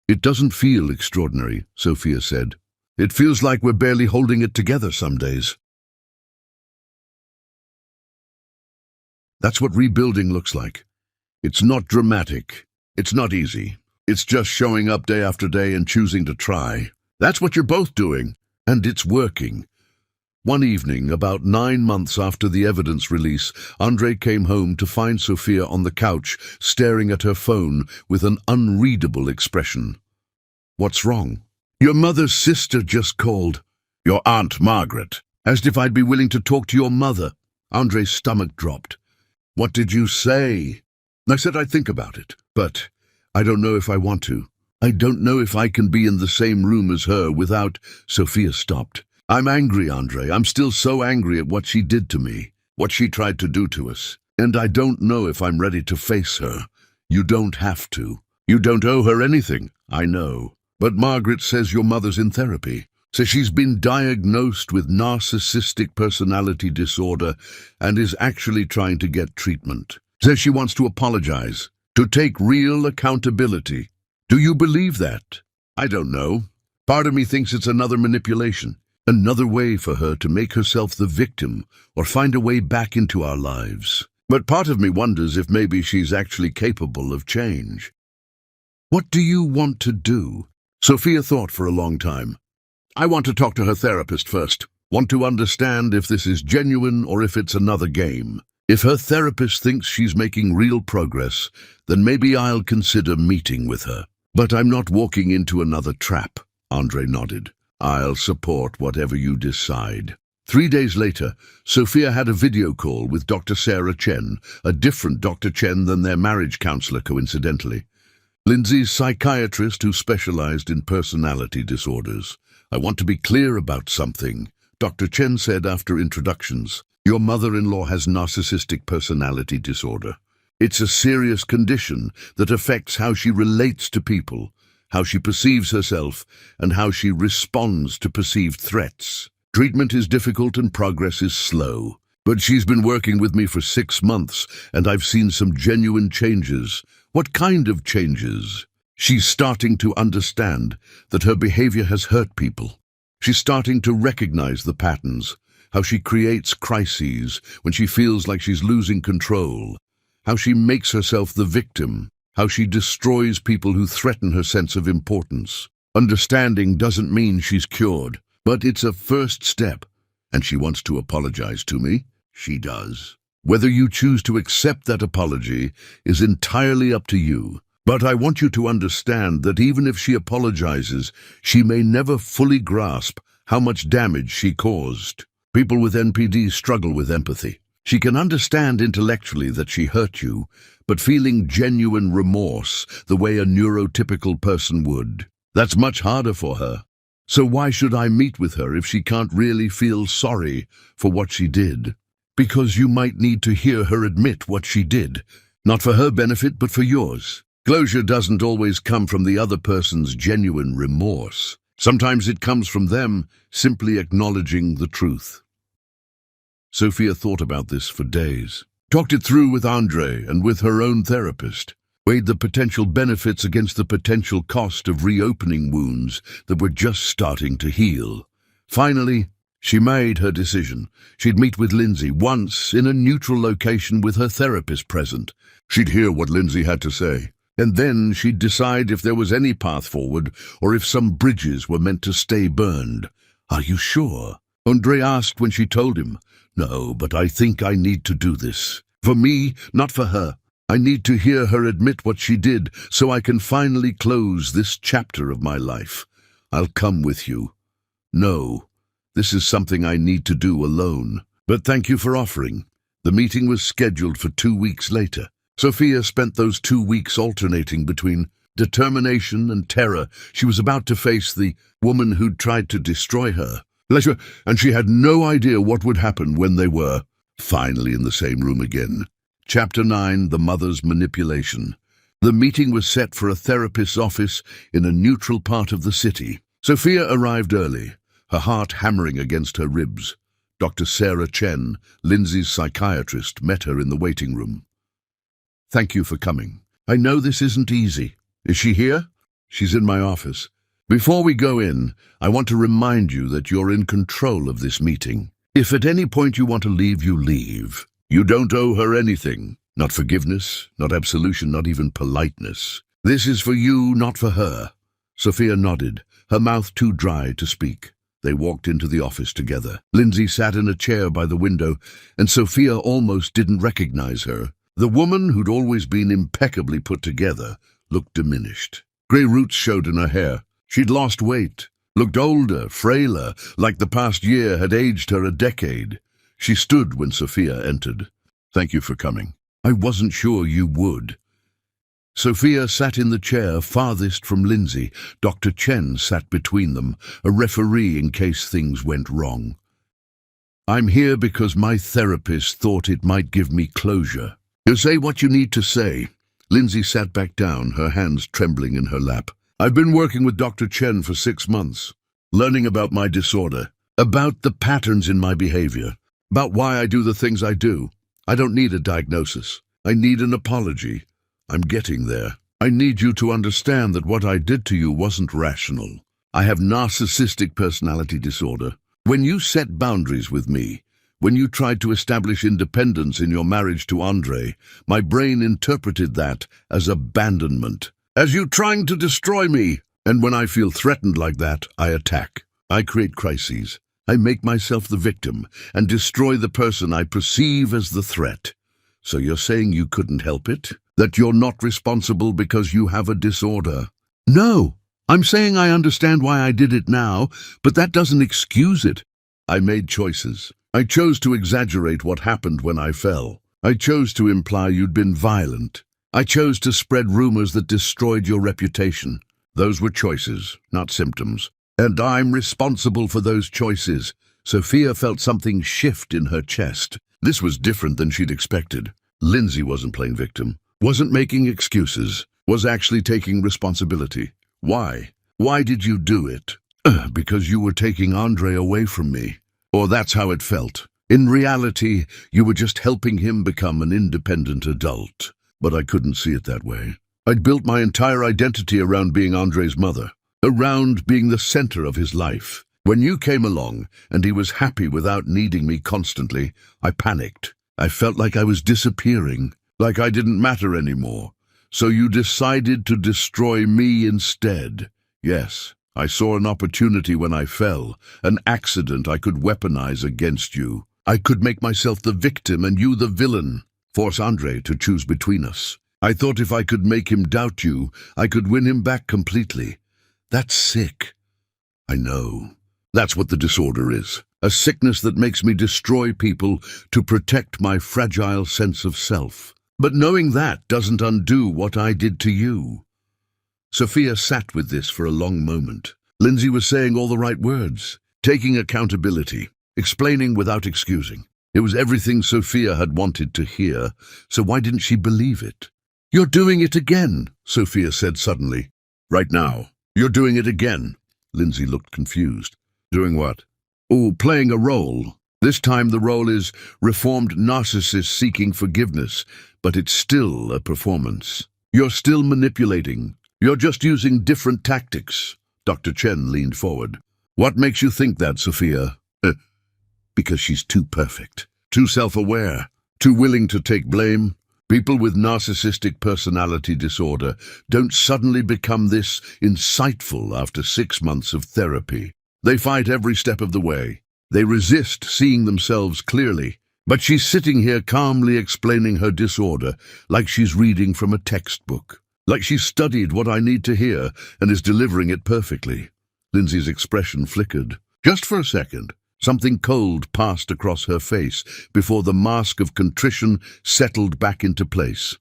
"It doesn't feel extraordinary," Sophia said. "It feels like we're barely holding it together some days." That's what rebuilding looks like. It's not dramatic. It's not easy. It's just showing up day after day and choosing to try. That's what you're both doing, and it's working. One evening, about 9 months after the evidence release, Andre came home to find Sophia on the couch, staring at her phone with an unreadable expression. "What's wrong?" "Your mother's sister just called." "Your Aunt Margaret?" "Asked if I'd be willing to talk to your mother." Andre's stomach dropped. "What did you say?" "I said I'd think about it, but I don't know if I want to. I don't know if I can be in the same room as her without—" Sophia stopped. "I'm angry, Andre. I'm still so angry at what she did to me, what she tried to do to us. And I don't know if I'm ready to face her." "You don't have to. You don't owe her anything." "I know. But Margaret says your mother's in therapy. Says she's been diagnosed with narcissistic personality disorder and is actually trying to get treatment. Says she wants to apologize, to take real accountability. Do you believe that?" "I don't know. Part of me thinks it's another manipulation, another way for her to make herself the victim or find a way back into our lives. But part of me wonders if maybe she's actually capable of change." "What do you want to do?" Sophia thought for a long time. "I want to talk to her therapist first. Want to understand if this is genuine or if it's another game. If her therapist thinks she's making real progress, then maybe I'll consider meeting with her. But I'm not walking into another trap." Andre nodded. "I'll support whatever you decide." 3 days later, Sophia had a video call with Dr. Sarah Chen, a different Dr. Chen than their marriage counselor, coincidentally. Lindsay's psychiatrist who specialized in personality disorders. "I want to be clear about something," Dr. Chen said after introductions. "Your mother-in-law has narcissistic personality disorder. It's a serious condition that affects how she relates to people, how she perceives herself, and how she responds to perceived threats. Treatment is difficult and progress is slow. But she's been working with me for 6 months, and I've seen some genuine changes." "What kind of changes?" "She's starting to understand that her behavior has hurt people. She's starting to recognize the patterns. how she creates crises when she feels like she's losing control, how she makes herself the victim, how she destroys people who threaten her sense of importance. Understanding doesn't mean she's cured, but it's a first step. And she wants to apologize to me. She does. Whether you choose to accept that apology is entirely up to you. But I want you to understand that even if she apologizes, she may never fully grasp how much damage she caused. People with NPD struggle with empathy. She can understand intellectually that she hurt you, but feeling genuine remorse the way a neurotypical person would, that's much harder for her. So why should I meet with her if she can't really feel sorry for what she did? Because you might need to hear her admit what she did, not for her benefit but for yours. Closure doesn't always come from the other person's genuine remorse. Sometimes it comes from them simply acknowledging the truth. Sophia thought about this for days, talked it through with Andre and with her own therapist, weighed the potential benefits against the potential cost of reopening wounds that were just starting to heal. Finally, she made her decision. She'd meet with Lindsay once in a neutral location with her therapist present. She'd hear what Lindsay had to say, and then she'd decide if there was any path forward or if some bridges were meant to stay burned. "Are you sure?" Andre asked when she told him. "No, but I think I need to do this. For me, not for her. I need to hear her admit what she did so I can finally close this chapter of my life. I'll come with you." "No, this is something I need to do alone. But thank you for offering." The meeting was scheduled for 2 weeks later. Sophia spent those 2 weeks alternating between determination and terror. She was about to face the woman who'd tried to destroy her. And she had no idea what would happen when they were finally in the same room again. Chapter 9, The Mother's Manipulation. The meeting was set for a therapist's office in a neutral part of the city. Sophia arrived early, her heart hammering against her ribs. Dr. Sarah Chen, Lindsay's psychiatrist, met her in the waiting room. "Thank you for coming. I know this isn't easy." "Is she here?" "She's in my office." "Before we go in, I want to remind you that you're in control of this meeting. If at any point you want to leave, you leave. You don't owe her anything. Not forgiveness, not absolution, not even politeness. This is for you, not for her." Sophia nodded, her mouth too dry to speak. They walked into the office together. Lindsay sat in a chair by the window, and Sophia almost didn't recognize her. The woman, who'd always been impeccably put together, looked diminished. Grey roots showed in her hair. She'd lost weight, looked older, frailer, like the past year had aged her a decade. She stood when Sophia entered. "Thank you for coming. I wasn't sure you would." Sophia sat in the chair farthest from Lindsay. Dr. Chen sat between them, a referee in case things went wrong. "I'm here because my therapist thought it might give me closure." "You say what you need to say." Lindsay sat back down, her hands trembling in her lap. "I've been working with Dr. Chen for 6 months, learning about my disorder, about the patterns in my behavior, about why I do the things I do. I don't need a diagnosis. I need an apology. I'm getting there. I need you to understand that what I did to you wasn't rational. I have narcissistic personality disorder. When you set boundaries with me, when you tried to establish independence in your marriage to Andre, my brain interpreted that as abandonment, as you trying to destroy me. And when I feel threatened like that, I attack. I create crises. I make myself the victim and destroy the person I perceive as the threat. So you're saying you couldn't help it? That you're not responsible because you have a disorder? No, I'm saying I understand why I did it now, but that doesn't excuse it. I made choices. I chose to exaggerate what happened when I fell. I chose to imply you'd been violent. I chose to spread rumors that destroyed your reputation. Those were choices, not symptoms. And I'm responsible for those choices. Sophia felt something shift in her chest. This was different than she'd expected. Lindsay wasn't playing victim, wasn't making excuses, was actually taking responsibility. Why? Why did you do it? Because you were taking Andre away from me. Or that's how it felt. In reality, you were just helping him become an independent adult. But I couldn't see it that way. I'd built my entire identity around being Andre's mother, around being the center of his life. When you came along and he was happy without needing me constantly, I panicked. I felt like I was disappearing, like I didn't matter anymore. So you decided to destroy me instead. Yes, I saw an opportunity when I fell, an accident I could weaponize against you. I could make myself the victim and you the villain, force Andre to choose between us. I thought if I could make him doubt you, I could win him back completely. That's sick. I know. That's what the disorder is. A sickness that makes me destroy people to protect my fragile sense of self. But knowing that doesn't undo what I did to you. Sophia sat with this for a long moment. Lindsay was saying all the right words, taking accountability, explaining without excusing. It was everything Sophia had wanted to hear, so why didn't she believe it? You're doing it again, Sophia said suddenly. Right now. You're doing it again. Lindsay looked confused. Doing what? Oh, playing a role. This time the role is reformed narcissist seeking forgiveness, but it's still a performance. You're still manipulating. You're just using different tactics. Dr. Chen leaned forward. What makes you think that, Sophia? Because she's too perfect, too self-aware, too willing to take blame. People with narcissistic personality disorder don't suddenly become this insightful after 6 months of therapy. They fight every step of the way. They resist seeing themselves clearly. But she's sitting here calmly explaining her disorder like she's reading from a textbook, like she's studied what I need to hear and is delivering it perfectly. Lindsay's expression flickered. Just for a second, something cold passed across her face before the mask of contrition settled back into place.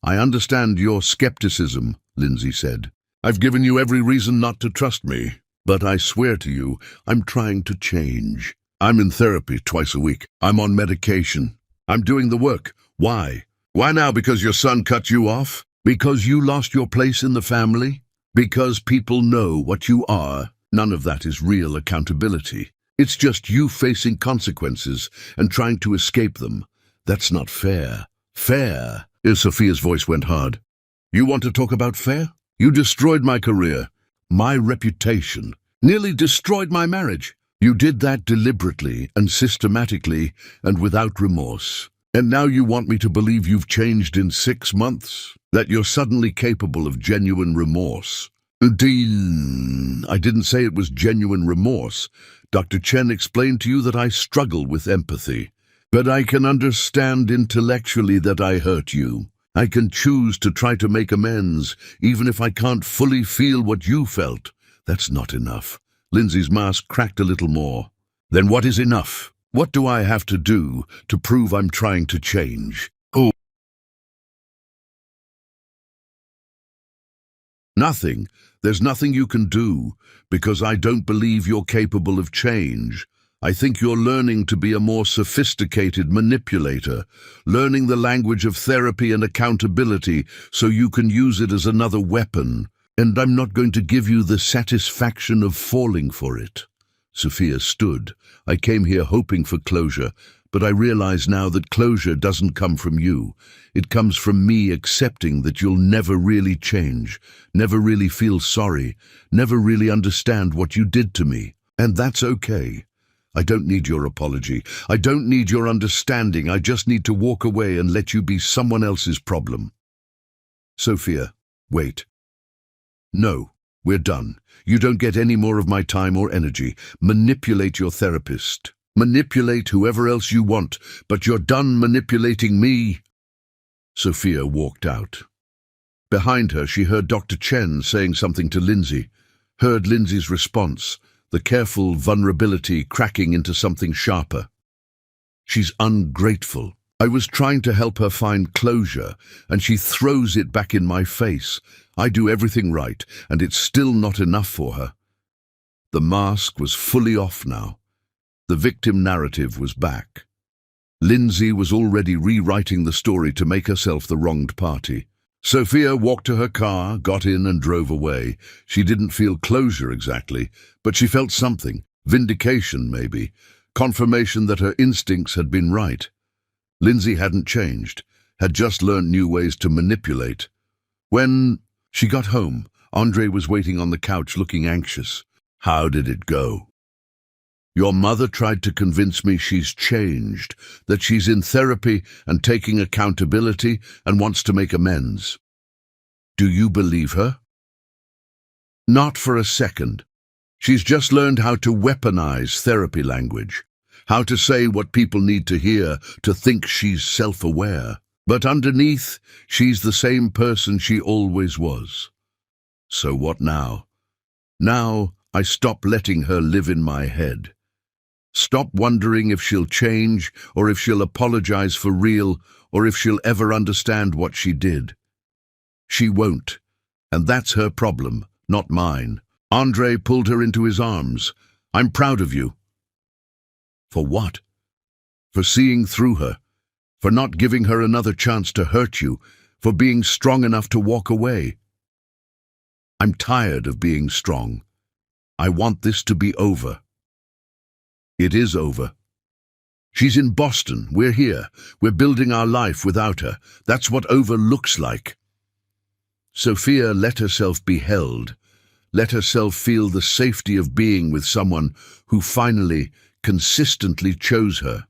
I understand your skepticism, Lindsay said. I've given you every reason not to trust me, but I swear to you, I'm trying to change. I'm in therapy twice a week. I'm on medication. I'm doing the work. Why? Why now? Because your son cut you off? Because you lost your place in the family? Because people know what you are? None of that is real accountability. It's just you facing consequences and trying to escape them. That's not fair. Fair? Sophia's voice went hard. You want to talk about fair? You destroyed my career, my reputation, nearly destroyed my marriage. You did that deliberately and systematically and without remorse. And now you want me to believe you've changed in 6 months? That you're suddenly capable of genuine remorse? Dean, I didn't say it was genuine remorse. Dr. Chen explained to you that I struggle with empathy. But I can understand intellectually that I hurt you. I can choose to try to make amends, even if I can't fully feel what you felt. That's not enough. Lindsay's mask cracked a little more. Then what is enough? What do I have to do to prove I'm trying to change? Oh, nothing. There's nothing you can do, because I don't believe you're capable of change. I think you're learning to be a more sophisticated manipulator, learning the language of therapy and accountability so you can use it as another weapon. And I'm not going to give you the satisfaction of falling for it. Sophia stood. I came here hoping for closure, but I realize now that closure doesn't come from you. It comes from me accepting that you'll never really change, never really feel sorry, never really understand what you did to me. And that's okay. I don't need your apology. I don't need your understanding. I just need to walk away and let you be someone else's problem. Sophia, wait. No, we're done. You don't get any more of my time or energy. Manipulate your therapist. Manipulate whoever else you want, but you're done manipulating me. Sophia walked out. Behind her, she heard Dr. Chen saying something to Lindsay, heard Lindsay's response, the careful vulnerability cracking into something sharper. She's ungrateful. I was trying to help her find closure, and she throws it back in my face. I do everything right, and it's still not enough for her. The mask was fully off now. The victim narrative was back. Lindsay was already rewriting the story to make herself the wronged party. Sophia walked to her car, got in and drove away. She didn't feel closure exactly, but she felt something. Vindication, maybe. Confirmation that her instincts had been right. Lindsay hadn't changed, had just learned new ways to manipulate. When she got home, Andre was waiting on the couch looking anxious. How did it go? Your mother tried to convince me she's changed, that she's in therapy and taking accountability and wants to make amends. Do you believe her? Not for a second. She's just learned how to weaponize therapy language, how to say what people need to hear to think she's self-aware. But underneath, she's the same person she always was. So what now? Now I stop letting her live in my head. Stop wondering if she'll change, or if she'll apologize for real, or if she'll ever understand what she did. She won't, and that's her problem, not mine. Andre pulled her into his arms. I'm proud of you. For what? For seeing through her, for not giving her another chance to hurt you, for being strong enough to walk away. I'm tired of being strong. I want this to be over. It is over. She's in Boston. We're here. We're building our life without her. That's what over looks like. Sophia let herself be held, let herself feel the safety of being with someone who finally, consistently chose her.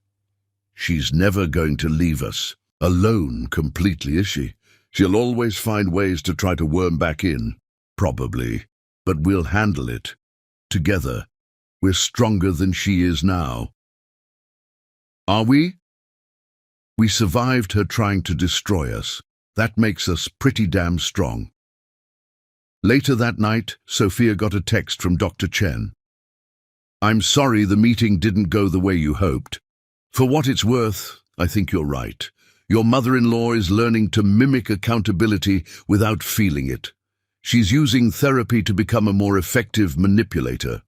She's never going to leave us. Alone completely, is she? She'll always find ways to try to worm back in. Probably. But we'll handle it. Together. We're stronger than she is now. Are we? We survived her trying to destroy us. That makes us pretty damn strong. Later that night, Sophia got a text from Dr. Chen. I'm sorry the meeting didn't go the way you hoped. For what it's worth, I think you're right. Your mother-in-law is learning to mimic accountability without feeling it. She's using therapy to become a more effective manipulator.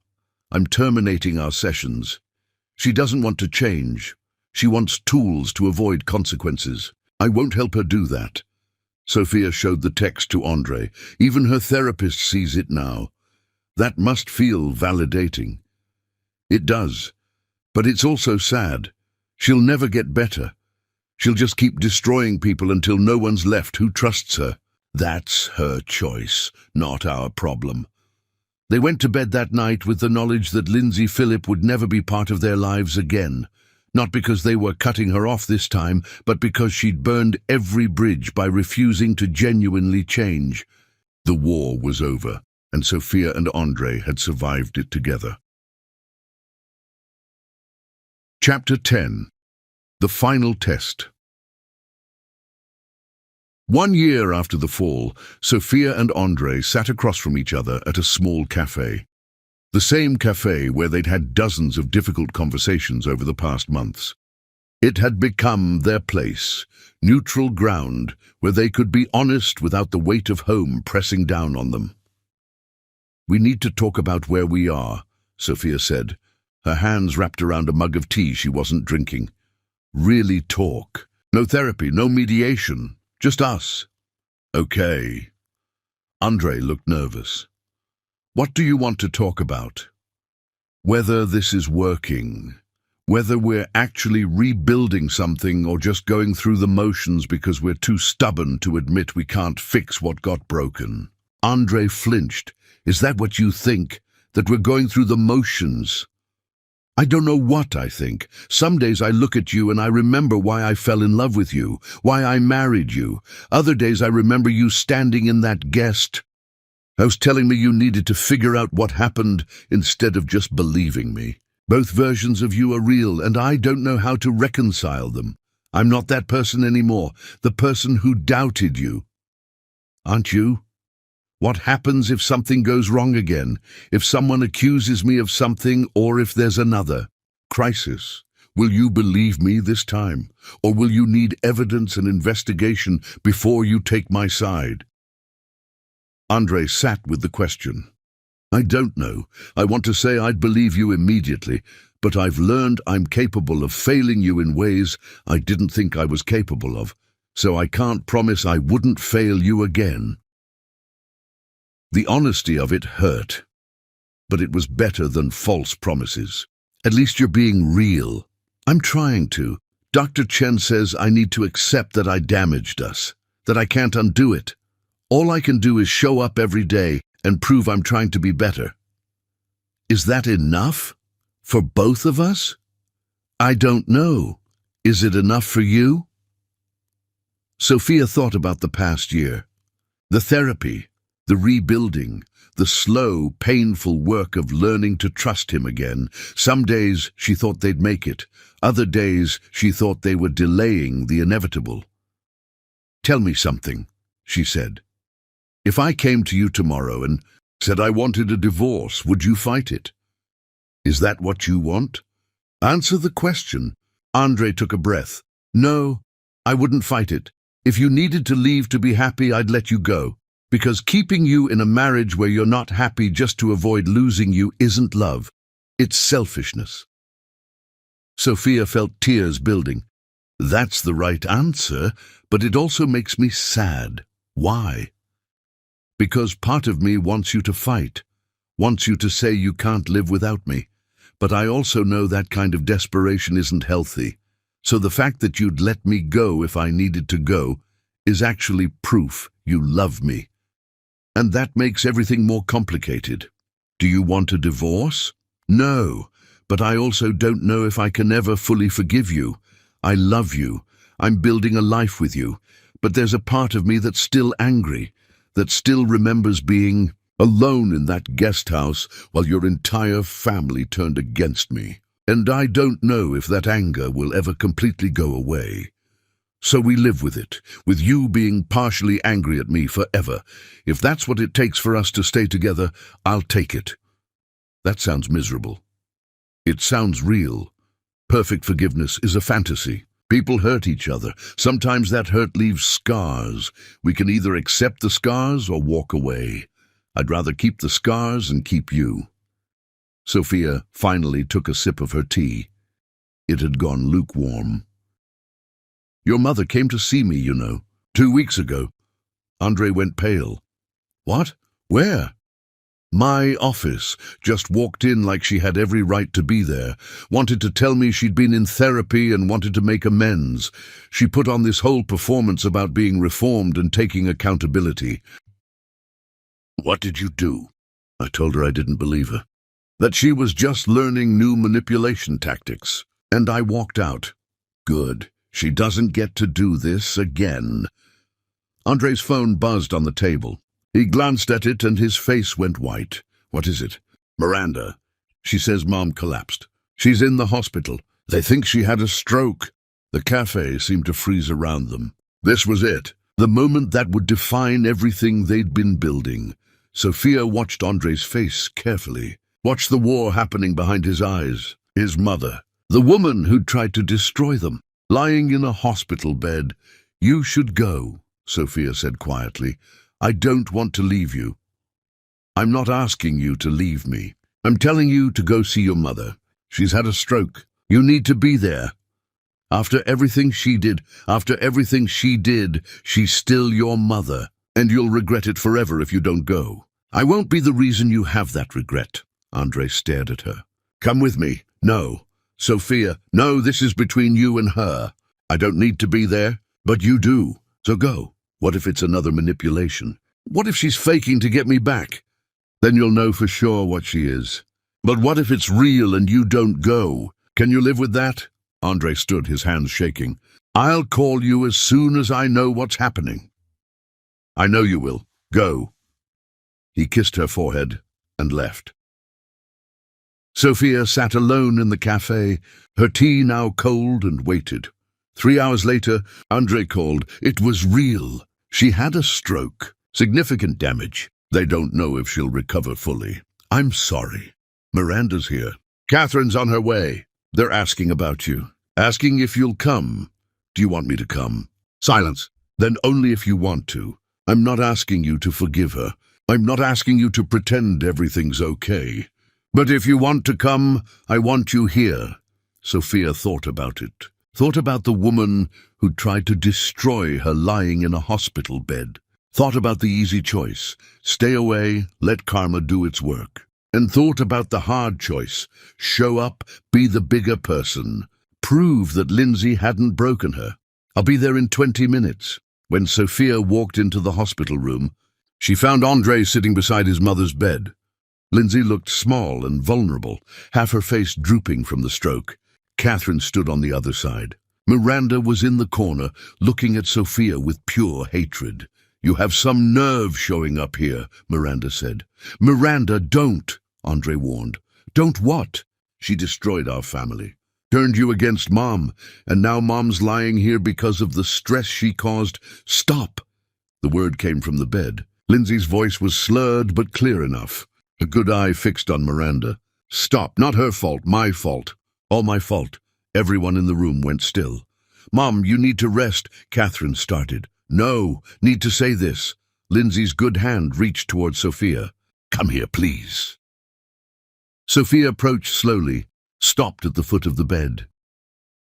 I'm terminating our sessions. She doesn't want to change. She wants tools to avoid consequences. I won't help her do that. Sophia showed the text to Andre. Even her therapist sees it now. That must feel validating. It does. But it's also sad. She'll never get better. She'll just keep destroying people until no one's left who trusts her. That's her choice, not our problem. They went to bed that night with the knowledge that Lindsay Phillip would never be part of their lives again. Not because they were cutting her off this time, but because she'd burned every bridge by refusing to genuinely change. The war was over, and Sophia and Andre had survived it together. Chapter 10. The Final Test. 1 year after the fall, Sophia and Andre sat across from each other at a small cafe. The same cafe where they'd had dozens of difficult conversations over the past months. It had become their place, neutral ground where they could be honest without the weight of home pressing down on them. We need to talk about where we are, Sophia said, her hands wrapped around a mug of tea she wasn't drinking. Really talk. No therapy, no mediation, just us. Okay. Andre looked nervous. What do you want to talk about? Whether this is working, whether we're actually rebuilding something or just going through the motions because we're too stubborn to admit we can't fix what got broken. Andre flinched. Is that what you think? That we're going through the motions? I don't know what I think. Some days I look at you and I remember why I fell in love with you, why I married you. Other days I remember you standing in that guest house telling me you needed to figure out what happened instead of just believing me. Both versions of you are real and I don't know how to reconcile them. I'm not that person anymore, the person who doubted you. Aren't you? What happens if something goes wrong again? If someone accuses me of something or if there's another crisis? Will you believe me this time? Or will you need evidence and investigation before you take my side? Andre sat with the question. I don't know. I want to say I'd believe you immediately, but I've learned I'm capable of failing you in ways I didn't think I was capable of, so I can't promise I wouldn't fail you again. The honesty of it hurt, but it was better than false promises. At least you're being real. I'm trying to. Dr. Chen says I need to accept that I damaged us, that I can't undo it. All I can do is show up every day and prove I'm trying to be better. Is that enough? For both of us? I don't know. Is it enough for you? Sophia thought about the past year. The therapy, the rebuilding, the slow, painful work of learning to trust him again. Some days she thought they'd make it. Other days she thought they were delaying the inevitable. Tell me something, she said. If I came to you tomorrow and said I wanted a divorce, would you fight it? Is that what you want? Answer the question. Andre took a breath. No, I wouldn't fight it. If you needed to leave to be happy, I'd let you go. Because keeping you in a marriage where you're not happy just to avoid losing you isn't love. It's selfishness. Sophia felt tears building. That's the right answer, but it also makes me sad. Why? Because part of me wants you to fight, wants you to say you can't live without me. But I also know that kind of desperation isn't healthy. So the fact that you'd let me go if I needed to go is actually proof you love me. And that makes everything more complicated. Do you want a divorce? No, but I also don't know if I can ever fully forgive you. I love you. I'm building a life with you. But there's a part of me that's still angry, that still remembers being alone in that guest house while your entire family turned against me. And I don't know if that anger will ever completely go away. So we live with it, with you being partially angry at me forever. If that's what it takes for us to stay together, I'll take it. That sounds miserable. It sounds real. Perfect forgiveness is a fantasy. People hurt each other. Sometimes that hurt leaves scars. We can either accept the scars or walk away. I'd rather keep the scars and keep you. Sophia finally took a sip of her tea. It had gone lukewarm. Your mother came to see me, 2 weeks ago. Andre went pale. What? Where? My office. Just walked in like she had every right to be there. Wanted to tell me she'd been in therapy and wanted to make amends. She put on this whole performance about being reformed and taking accountability. What did you do? I told her I didn't believe her. That she was just learning new manipulation tactics. And I walked out. Good. She doesn't get to do this again. Andre's phone buzzed on the table. He glanced at it and his face went white. What is it? Miranda. She says Mom collapsed. She's in the hospital. They think she had a stroke. The cafe seemed to freeze around them. This was it. The moment that would define everything they'd been building. Sophia watched Andre's face carefully. Watched the war happening behind his eyes. His mother. The woman who'd tried to destroy them. Lying in a hospital bed. You should go, Sophia said quietly. I don't want to leave you. I'm not asking you to leave me. I'm telling you to go see your mother. She's had a stroke. You need to be there. After everything she did, she's still your mother, and you'll regret it forever if you don't go. I won't be the reason you have that regret. Andre stared at her. Come with me. No. Sophia, no, this is between you and her. I don't need to be there, but you do. So go. What if it's another manipulation? What if she's faking to get me back? Then you'll know for sure what she is. But what if it's real and you don't go? Can you live with that? Andre stood, his hands shaking. I'll call you as soon as I know what's happening. I know you will. Go. He kissed her forehead and left. Sophia sat alone in the cafe, her tea now cold, and waited. 3 hours later, Andre called. It was real. She had a stroke. Significant damage. They don't know if she'll recover fully. I'm sorry. Miranda's here. Catherine's on her way. They're asking about you. Asking if you'll come. Do you want me to come? Silence. Then only if you want to. I'm not asking you to forgive her. I'm not asking you to pretend everything's okay. But if you want to come, I want you here. Sophia thought about it. Thought about the woman who tried to destroy her lying in a hospital bed. Thought about the easy choice. Stay away, let karma do its work. And thought about the hard choice. Show up, be the bigger person. Prove that Lindsay hadn't broken her. I'll be there in 20 minutes. When Sophia walked into the hospital room, she found Andre sitting beside his mother's bed. Lindsay looked small and vulnerable, half her face drooping from the stroke. Catherine stood on the other side. Miranda was in the corner, looking at Sophia with pure hatred. "You have some nerve showing up here," Miranda said. "Miranda, don't," Andre warned. "Don't what?" "She destroyed our family. Turned you against Mom, and now Mom's lying here because of the stress she caused. Stop!" The word came from the bed. Lindsay's voice was slurred but clear enough. A good eye fixed on Miranda. "Stop, not her fault, my fault. All my fault." Everyone in the room went still. "Mom, you need to rest," Catherine started. "No, need to say this." Lindsay's good hand reached toward Sophia. "Come here, please." Sophia approached slowly, stopped at the foot of the bed.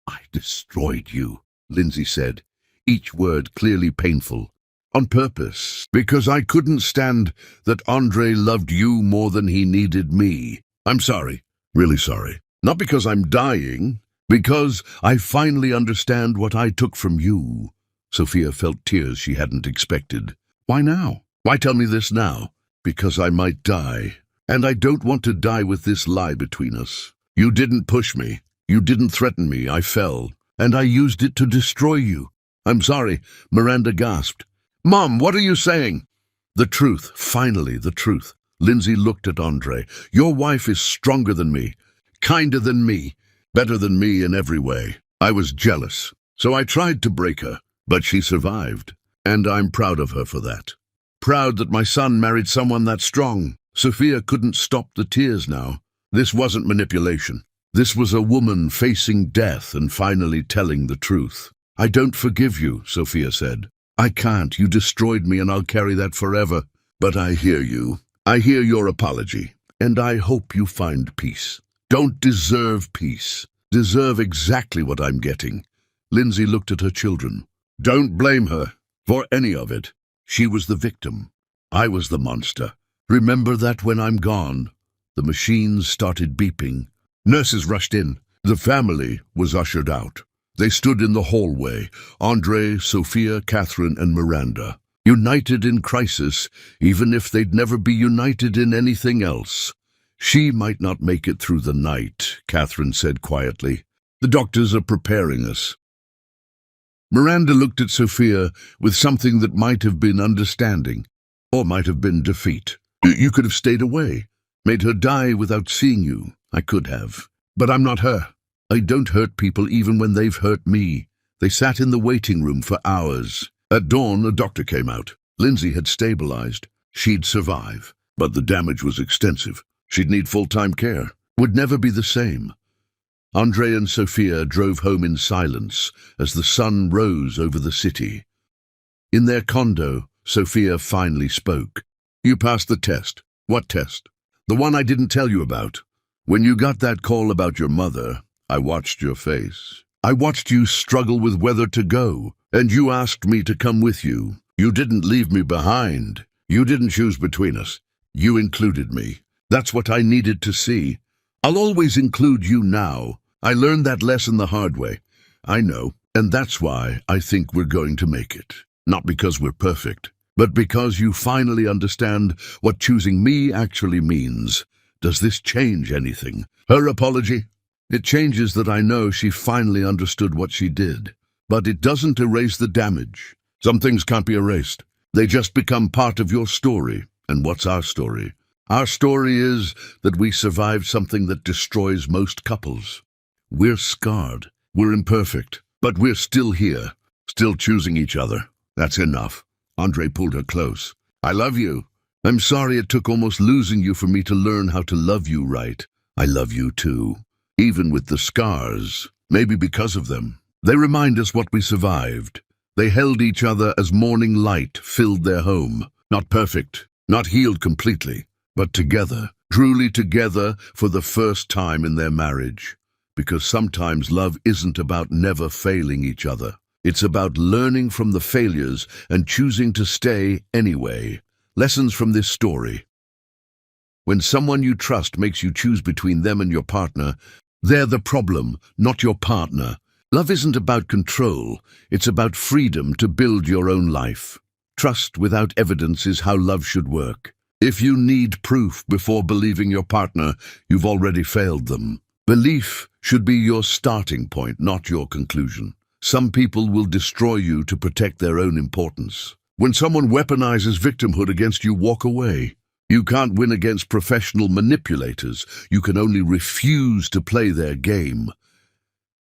"I destroyed you," Lindsay said, each word clearly painful. "On purpose, because I couldn't stand that Andre loved you more than he needed me. I'm sorry, really sorry. Not because I'm dying, because I finally understand what I took from you." Sophia felt tears she hadn't expected. "Why now? Why tell me this now?" "Because I might die, and I don't want to die with this lie between us. You didn't push me. You didn't threaten me. I fell, and I used it to destroy you." "I'm sorry," Miranda gasped. "Mom, what are you saying?" "The truth, finally, the truth." Lindsay looked at Andre. "Your wife is stronger than me, kinder than me, better than me in every way. I was jealous, so I tried to break her, but she survived, and I'm proud of her for that. Proud that my son married someone that strong." Sophia couldn't stop the tears now. This wasn't manipulation. This was a woman facing death and finally telling the truth. "I don't forgive you," Sophia said. "I can't. You destroyed me, and I'll carry that forever. But I hear you. I hear your apology, and I hope you find peace. Don't deserve peace. Deserve exactly what I'm getting." Lindsay looked at her children. "Don't blame her for any of it. She was the victim. I was the monster. Remember that when I'm gone." The machines started beeping. Nurses rushed in. The family was ushered out. They stood in the hallway, Andre, Sophia, Catherine, and Miranda, united in crisis, even if they'd never be united in anything else. "She might not make it through the night," Catherine said quietly. "The doctors are preparing us." Miranda looked at Sophia with something that might have been understanding, or might have been defeat. "You could have stayed away, made her die without seeing you." "I could have. But I'm not her. I don't hurt people even when they've hurt me." They sat in the waiting room for hours. At dawn, a doctor came out. Lindsay had stabilized. She'd survive, but the damage was extensive. She'd need full-time care. Would never be the same. Andre and Sophia drove home in silence as the sun rose over the city. In their condo, Sophia finally spoke. "You passed the test." "What test?" "The one I didn't tell you about. When you got that call about your mother, I watched your face. I watched you struggle with whether to go, and you asked me to come with you. You didn't leave me behind. You didn't choose between us. You included me. That's what I needed to see. I'll always include you now. I learned that lesson the hard way. I know, and that's why I think we're going to make it. Not because we're perfect, but because you finally understand what choosing me actually means. Does this change anything?" Her apology? "It changes that I know she finally understood what she did. But it doesn't erase the damage. Some things can't be erased. They just become part of your story. And what's our story? Our story is that we survived something that destroys most couples. We're scarred. We're imperfect. But we're still here, still choosing each other. That's enough." Andre pulled her close. "I love you. I'm sorry it took almost losing you for me to learn how to love you right. I love you too. Even with the scars, maybe because of them. They remind us what we survived. They held each other as morning light filled their home. Not perfect, not healed completely, but together, truly together for the first time in their marriage. Because sometimes love isn't about never failing each other. It's about learning from the failures and choosing to stay anyway. Lessons from this story. When someone you trust makes you choose between them and your partner, they're the problem, not your partner. Love isn't about control. It's about freedom to build your own life. Trust without evidence is how love should work. If you need proof before believing your partner, you've already failed them. Belief should be your starting point, not your conclusion. Some people will destroy you to protect their own importance. When someone weaponizes victimhood against you, walk away. You can't win against professional manipulators. You can only refuse to play their game.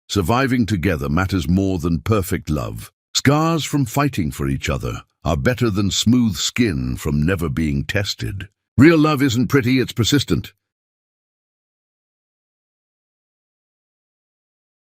Surviving together matters more than perfect love. Scars from fighting for each other are better than smooth skin from never being tested. Real love isn't pretty, it's persistent.